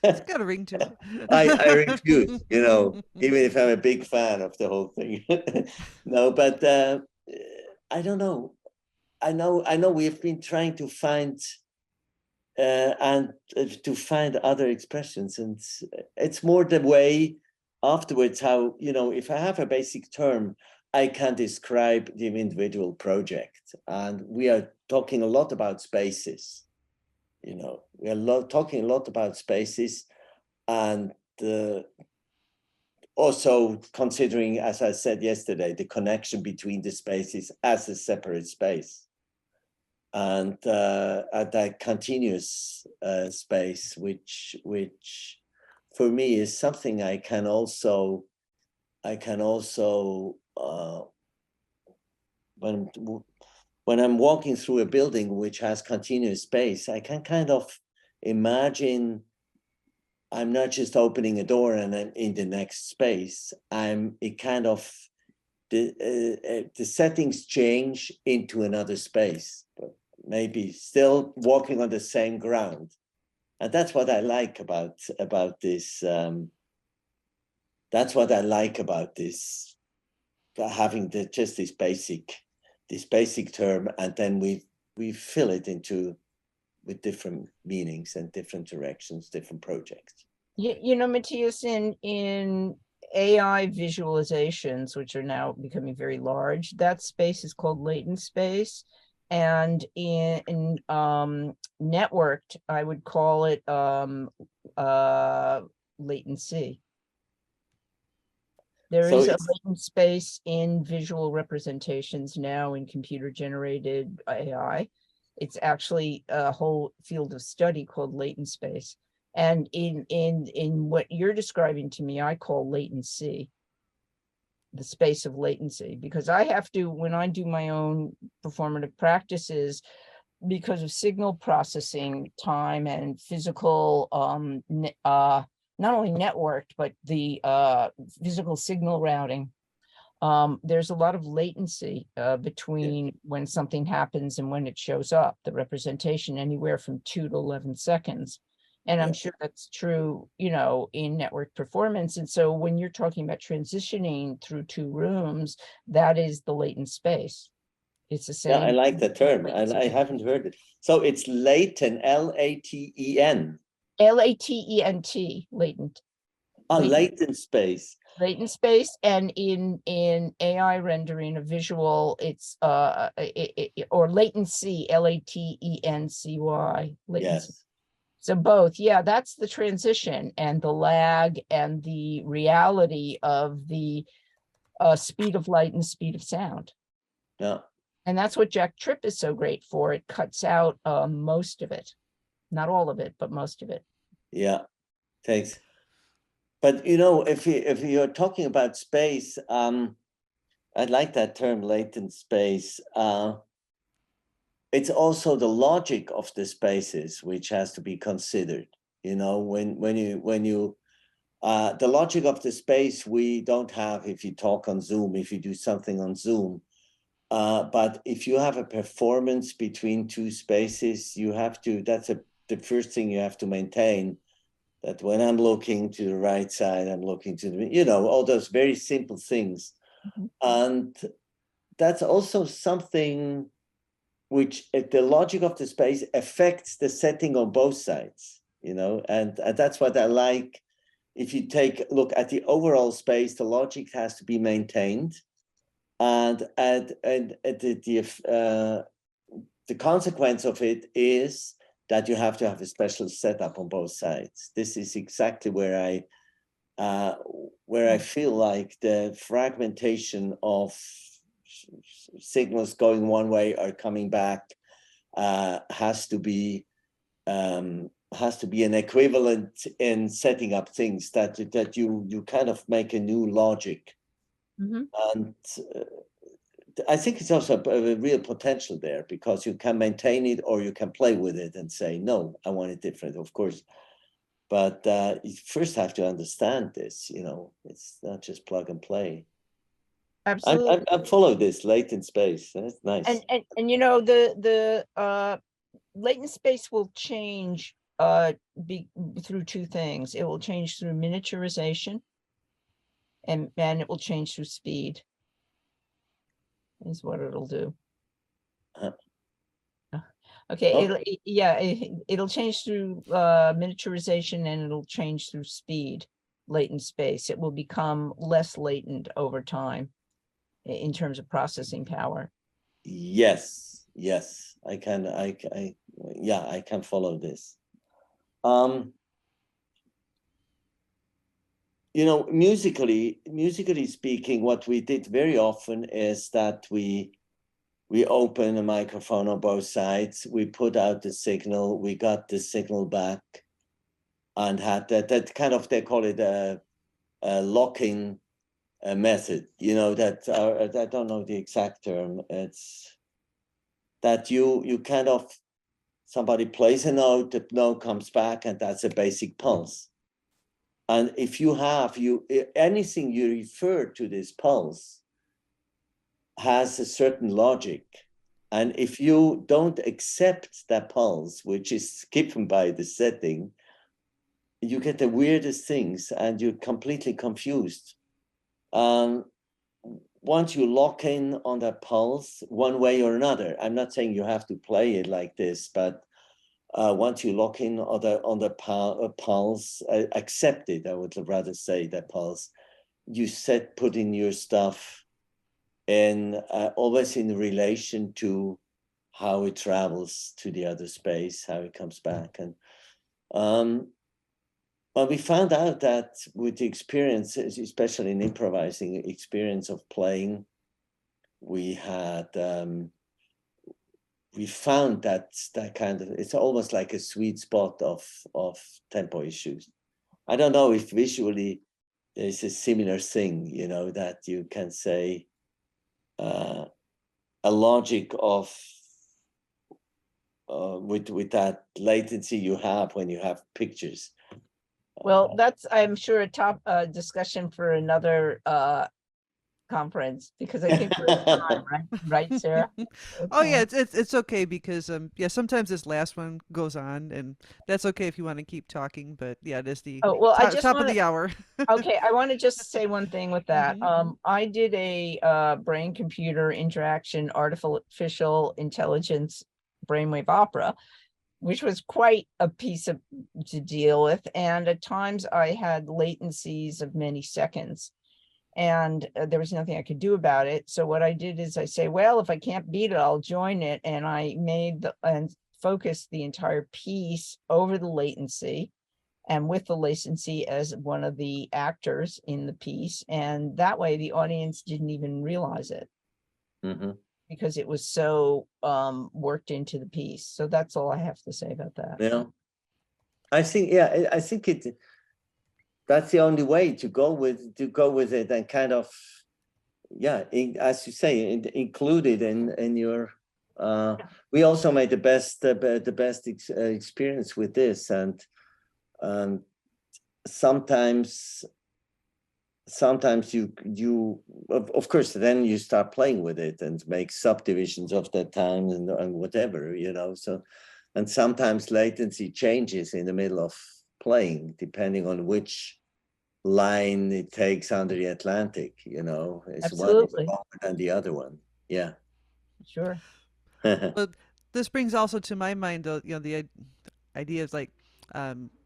[SPEAKER 1] It's got a ring to it.
[SPEAKER 4] I refuse, even if I'm a big fan of the whole thing. No, but I don't know. I know we've been trying to find to find other expressions, and it's more the way afterwards how, if I have a basic term, I can describe the individual project. And we are talking a lot about spaces, we are talking a lot about spaces, and also considering, as I said yesterday, the connection between the spaces as a separate space. And at that continuous space, which for me is something I can also when I'm walking through a building which has continuous space, I can kind of imagine I'm not just opening a door and I'm in the next space. The settings change into another space, but maybe still walking on the same ground. And that's what I like about this. That's what I like about this, having just this basic term, and then we fill it into with different meanings and different directions, different projects.
[SPEAKER 2] Matthias, in AI visualizations, which are now becoming very large, that space is called latent space. And in networked, I would call it latency. There is a latent space in visual representations now in computer generated AI. It's actually a whole field of study called latent space. And in what you're describing to me, I call latency. the space of latency, because I have to, when I do my own performative practices, because of signal processing time and physical, not only networked, but the physical signal routing, there's a lot of latency between when something happens and when it shows up, the representation anywhere from 2 to 11 seconds. And I'm sure that's true, you know, in network performance. And so when you're talking about transitioning through two rooms, that is the latent space. It's the same.
[SPEAKER 4] Yeah, I like the term. I haven't heard it. So it's latent, L-A-T-E-N.
[SPEAKER 2] L-A-T-E-N-T, latent.
[SPEAKER 4] Latent space.
[SPEAKER 2] Latent space, and in AI rendering a visual, it's or latency, L-A-T-E-N-C-Y, latency.
[SPEAKER 4] Yes.
[SPEAKER 2] So both, yeah, that's the transition and the lag and the reality of the speed of light and speed of sound.
[SPEAKER 4] Yeah.
[SPEAKER 2] And that's what Jack Tripp is so great for. It cuts out most of it, not all of it, but most of it.
[SPEAKER 4] Yeah, thanks. But you know, if you're talking about space, I like that term, latent space. It's also the logic of the spaces which has to be considered. You know, when you the logic of the space we don't have if you talk on Zoom, if you do something on Zoom. But if you have a performance between two spaces, you have to, that's the first thing you have to maintain, that when I'm looking to the right side, I'm looking to the, you know, all those very simple things. And that's also something which the logic of the space affects the setting on both sides, you know, and that's what I like. If you take a look at the overall space, the logic has to be maintained. And the consequence of it is that you have to have a special setup on both sides. This is exactly where I feel like the fragmentation of signals going one way or coming back has to be an equivalent in setting up things, that you kind of make a new logic. And I think it's also a real potential there, because you can maintain it or you can play with it and say, no, I want it different, of course. But you first have to understand this, you know, it's not just plug and play.
[SPEAKER 2] Absolutely.
[SPEAKER 4] I follow this latent space. That's nice.
[SPEAKER 2] And you know, the latent space will change through two things. It will change through miniaturization, and it will change through speed, is what it'll do. Okay, it'll change through miniaturization, and it'll change through speed, latent space. It will become less latent over time in terms of processing power.
[SPEAKER 4] Yes, I can follow this. You know, musically speaking, what we did very often is that we open a microphone on both sides, we put out the signal, we got the signal back, and had that kind of, they call it a locking method, you know, that I don't know the exact term. It's that you kind of, somebody plays a note, the note comes back, and that's a basic pulse. And if you have anything you refer to this pulse has a certain logic. And if you don't accept that pulse, which is given by the setting, you get the weirdest things and you're completely confused. Once you lock in on that pulse one way or another, I'm not saying you have to play it like this, but once you lock in on the pulse, accept it, I would rather say, that pulse, you put in your stuff, and always in relation to how it travels to the other space, how it comes back. And but we found out that with the experience, especially in improvising experience of playing, we found that kind of, it's almost like a sweet spot of tempo issues. I don't know if visually there's a similar thing, that you can say, a logic of with that latency you have when you have pictures.
[SPEAKER 2] Well, that's, I'm sure, a top discussion for another conference, because I think we're at time, right, Sarah?
[SPEAKER 1] Oh yeah,
[SPEAKER 2] Okay.
[SPEAKER 1] it's okay because yeah, sometimes this last one goes on, and that's okay if you want to keep talking. But yeah, it is the
[SPEAKER 2] Oh, well, I just
[SPEAKER 1] top of
[SPEAKER 2] want
[SPEAKER 1] the
[SPEAKER 2] to,
[SPEAKER 1] hour.
[SPEAKER 2] okay, I want to just say one thing with that.
[SPEAKER 1] Mhm.
[SPEAKER 2] I did a brain computer interaction artificial intelligence brainwave opera, which was quite a piece of to deal with. And at times I had latencies of many seconds, and there was nothing I could do about it. So what I did is I say, well, if I can't beat it, I'll join it. And I made and focused the entire piece over the latency, and with the latency as one of the actors in the piece. And that way the audience didn't even realize it,
[SPEAKER 4] Mhm.
[SPEAKER 2] because it was so worked into the piece. So that's all I have to say about that.
[SPEAKER 4] Yeah, I think, I think that's the only way to go with it, and kind of, as you say, include it in your. We also made the best experience with this, and sometimes you of course then you start playing with it and make subdivisions of that time and whatever, so, and sometimes latency changes in the middle of playing depending on which line it takes under the Atlantic, is one is
[SPEAKER 2] Absolutely.
[SPEAKER 4] longer than the other one. Yeah.
[SPEAKER 2] Sure.
[SPEAKER 1] But this brings also to my mind, though, the idea is like,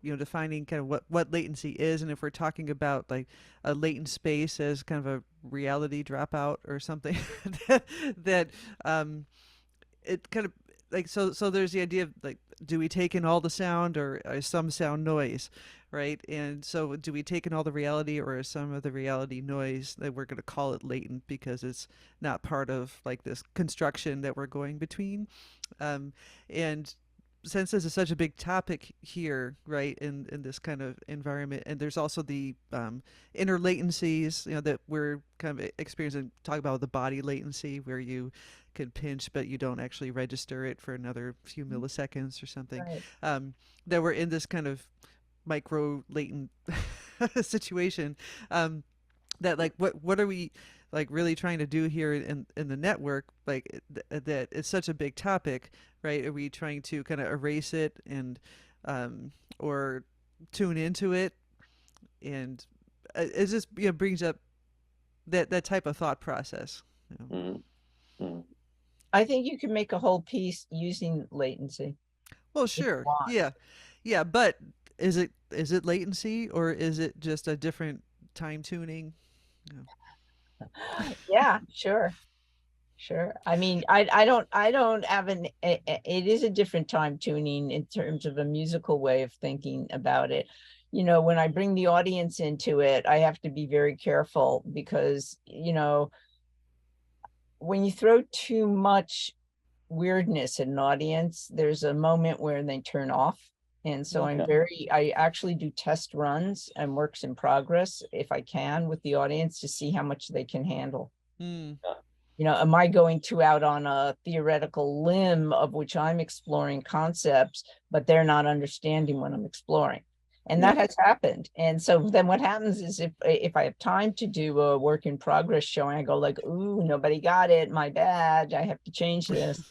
[SPEAKER 1] defining kind of what latency is, and if we're talking about like a latent space as kind of a reality dropout or something, that it kind of like so there's the idea of like, do we take in all the sound, or is some sound noise, right? And so do we take in all the reality, or is some of the reality noise, that we're going to call it latent because it's not part of like this construction that we're going between. And since this is such a big topic here, right, in this kind of environment, and there's also the inner latencies, that we're kind of experiencing, talk about the body latency, where you can pinch, but you don't actually register it for another few milliseconds or something.
[SPEAKER 2] Right.
[SPEAKER 1] That we're in this kind of micro latent situation. That like, what are we like really trying to do here in the network, like that it's such a big topic, right? Are we trying to kind of erase it, and or tune into it, and it just brings up that type of thought process.
[SPEAKER 4] Mhm. Mhm.
[SPEAKER 2] I think you can make a whole piece using latency
[SPEAKER 1] Well,
[SPEAKER 2] if you
[SPEAKER 1] sure,
[SPEAKER 2] want.
[SPEAKER 1] yeah, but is it latency, or is it just a different time tuning?
[SPEAKER 2] Yeah, sure. Sure. I mean, I don't have it is a different time tuning in terms of a musical way of thinking about it. When I bring the audience into it, I have to be very careful, because, when you throw too much weirdness in an audience, there's a moment where they turn off. And so
[SPEAKER 1] Mhm.
[SPEAKER 2] I actually do test runs and works in progress, if I can, with the audience, to see how much they can handle.
[SPEAKER 1] Mm.
[SPEAKER 2] Am I going too out on a theoretical limb of which I'm exploring concepts, but they're not understanding what I'm exploring? And
[SPEAKER 4] Yeah.
[SPEAKER 2] that has happened. And so then what happens is, if I have time to do a work in progress showing, I go like, ooh, nobody got it, my bad, I have to change this.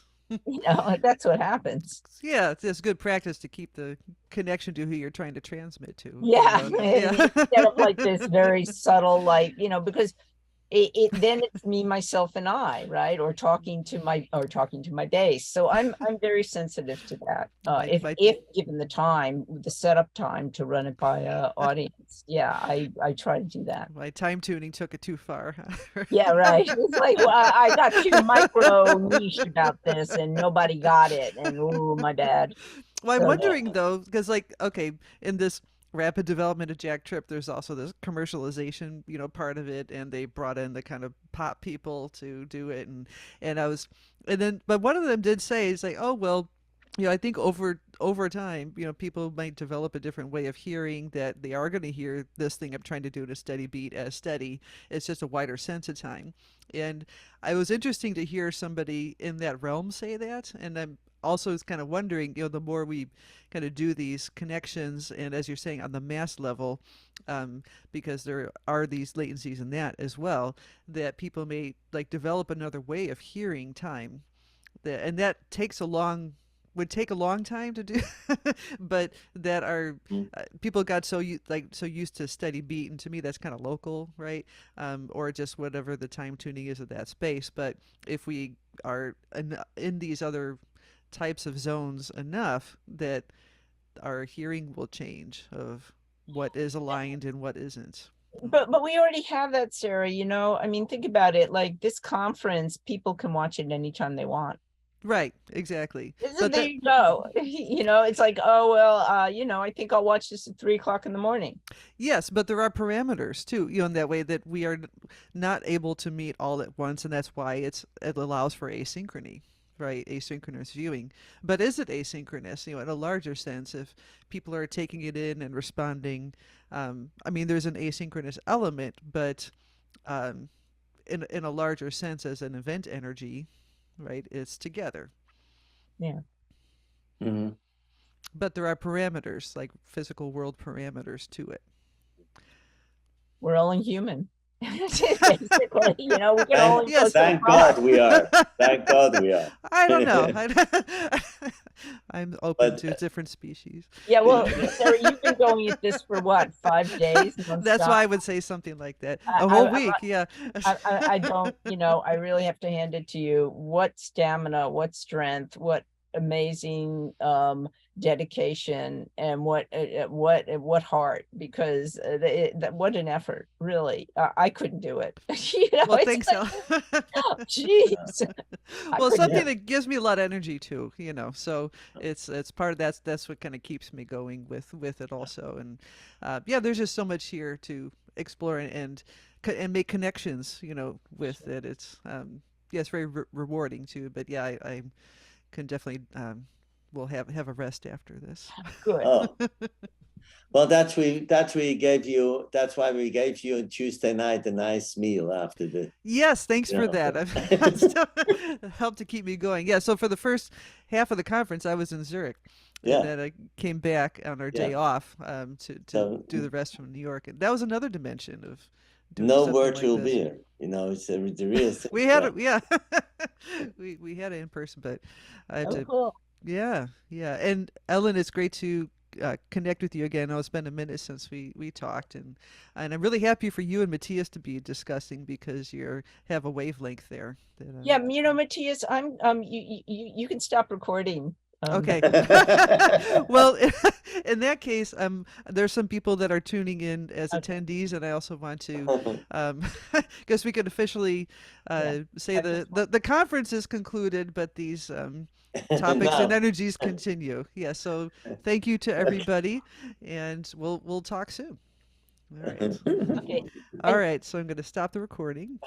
[SPEAKER 2] That's what happens.
[SPEAKER 1] Yeah, it's good practice to keep the connection to who you're trying to transmit to.
[SPEAKER 2] Yeah.
[SPEAKER 1] Yeah.
[SPEAKER 2] Instead of like this very subtle, like, because it then it's me, myself, and I, right? Or talking to my base. So I'm very sensitive to that.
[SPEAKER 1] my
[SPEAKER 2] If
[SPEAKER 1] my
[SPEAKER 2] if given the time, the setup time to run it by a audience, yeah, I try to do that.
[SPEAKER 1] my time tuning took it too far.
[SPEAKER 2] Yeah, right. It's like, well, I got too micro niche about this, and nobody got it, and oh, my bad.
[SPEAKER 1] Well, I'm
[SPEAKER 2] So
[SPEAKER 1] wondering though, because like, okay, in this rapid development of Jack Trip, there's also this commercialization, part of it, and they brought in the kind of pop people to do it, and I was, and then, but one of them did say, is like, oh well, I think over time, people might develop a different way of hearing that they are going to hear this thing I'm trying to do in a steady beat as steady. It's just a wider sense of time. And I was interesting to hear somebody in that realm say that. And I'm also kind of wondering, the more we kind of do these connections, and as you're saying, on the mass level, because there are these latencies in that as well, that people may like develop another way of hearing time. And that takes a long would take a long time to do, but that are
[SPEAKER 4] Mm.
[SPEAKER 1] people got so used to steady beat, and to me that's kind of local, right? Or just whatever the time tuning is of that space. But if we are in these other types of zones enough, that our hearing will change of what is aligned and what isn't.
[SPEAKER 2] But we already have that, Sarah. I mean, think about it. Like this conference, people can watch it anytime they want.
[SPEAKER 1] Right, exactly.
[SPEAKER 2] So
[SPEAKER 1] But
[SPEAKER 2] there
[SPEAKER 1] that
[SPEAKER 2] you go. It's like, oh well, I think I'll watch this at 3 o'clock in the morning.
[SPEAKER 1] Yes, but there are parameters too, in that way that we are not able to meet all at once, and that's why it allows for asynchrony, right? Asynchronous viewing. But is it asynchronous, in a larger sense, if people are taking it in and responding? I mean, there's an asynchronous element, but um, in a larger sense, as an event energy, right? It's together.
[SPEAKER 2] Yeah,
[SPEAKER 4] Mhm.
[SPEAKER 1] But there are parameters, like physical world parameters to it.
[SPEAKER 2] we're only human. Basically, we can
[SPEAKER 4] Thank,
[SPEAKER 2] only go
[SPEAKER 1] Yes.
[SPEAKER 2] so
[SPEAKER 4] thank
[SPEAKER 2] far.
[SPEAKER 4] God we are. Thank God we are.
[SPEAKER 1] I don't know. I'm open
[SPEAKER 4] But
[SPEAKER 1] to different species.
[SPEAKER 2] Yeah, well, Sarah, you've been going at this for what, 5 days
[SPEAKER 1] That's
[SPEAKER 2] nonstop?
[SPEAKER 1] why I would say something like that.
[SPEAKER 2] I,
[SPEAKER 1] A
[SPEAKER 2] I,
[SPEAKER 1] whole
[SPEAKER 2] I'm
[SPEAKER 1] week, yeah.
[SPEAKER 2] I don't, I really have to hand it to you. What stamina, what strength, what amazing dedication, and what heart, because what an effort, really. I couldn't do it.
[SPEAKER 1] Well,
[SPEAKER 2] It's
[SPEAKER 1] thanks,
[SPEAKER 2] like,
[SPEAKER 1] El.
[SPEAKER 2] oh, geez, I
[SPEAKER 1] Well,
[SPEAKER 2] couldn't do
[SPEAKER 1] something
[SPEAKER 4] yeah.
[SPEAKER 1] that gives me a lot of energy too, So it's part of that's what kind of keeps me going with it also. And yeah, there's just so much here to explore and make connections, with it. It's yeah, it's very rewarding too. But yeah, I can definitely will have a rest after this.
[SPEAKER 2] good.
[SPEAKER 4] Oh, well, that's why we gave you on Tuesday night a nice meal after the,
[SPEAKER 1] Yes, thanks
[SPEAKER 4] you
[SPEAKER 1] for
[SPEAKER 4] know.
[SPEAKER 1] that. I've still helped to keep me going. Yeah, so for the first half of the conference, I was in Zurich, and
[SPEAKER 4] Yeah,
[SPEAKER 1] then I came back on our
[SPEAKER 4] yeah.
[SPEAKER 1] day off to
[SPEAKER 4] So
[SPEAKER 1] do the rest from New York, and that was another dimension of doing
[SPEAKER 4] no
[SPEAKER 1] something like
[SPEAKER 4] virtual
[SPEAKER 1] this.
[SPEAKER 4] beer, it's the real thing.
[SPEAKER 1] We had
[SPEAKER 4] Yeah.
[SPEAKER 1] it, yeah, we had it in person, but I had
[SPEAKER 2] Oh,
[SPEAKER 1] to,
[SPEAKER 2] cool.
[SPEAKER 1] yeah, yeah. And Ellen, it's great to connect with you again. It's been a minute since we talked, and I'm really happy for you and Matthias to be discussing because you have a wavelength there. That
[SPEAKER 2] Yeah, Matthias, you can stop recording.
[SPEAKER 1] okay. Well, in that case, there's some people that are tuning in as
[SPEAKER 2] Okay.
[SPEAKER 1] attendees, and I also want to, guess we could officially
[SPEAKER 2] Yeah.
[SPEAKER 1] say
[SPEAKER 2] I
[SPEAKER 1] the,
[SPEAKER 2] just
[SPEAKER 1] the the conference is concluded, but these topics and
[SPEAKER 4] Now,
[SPEAKER 1] energies continue. Yeah. So thank you to everybody, and we'll talk soon. All right.
[SPEAKER 2] Okay.
[SPEAKER 1] All right. So I'm going to stop the recording.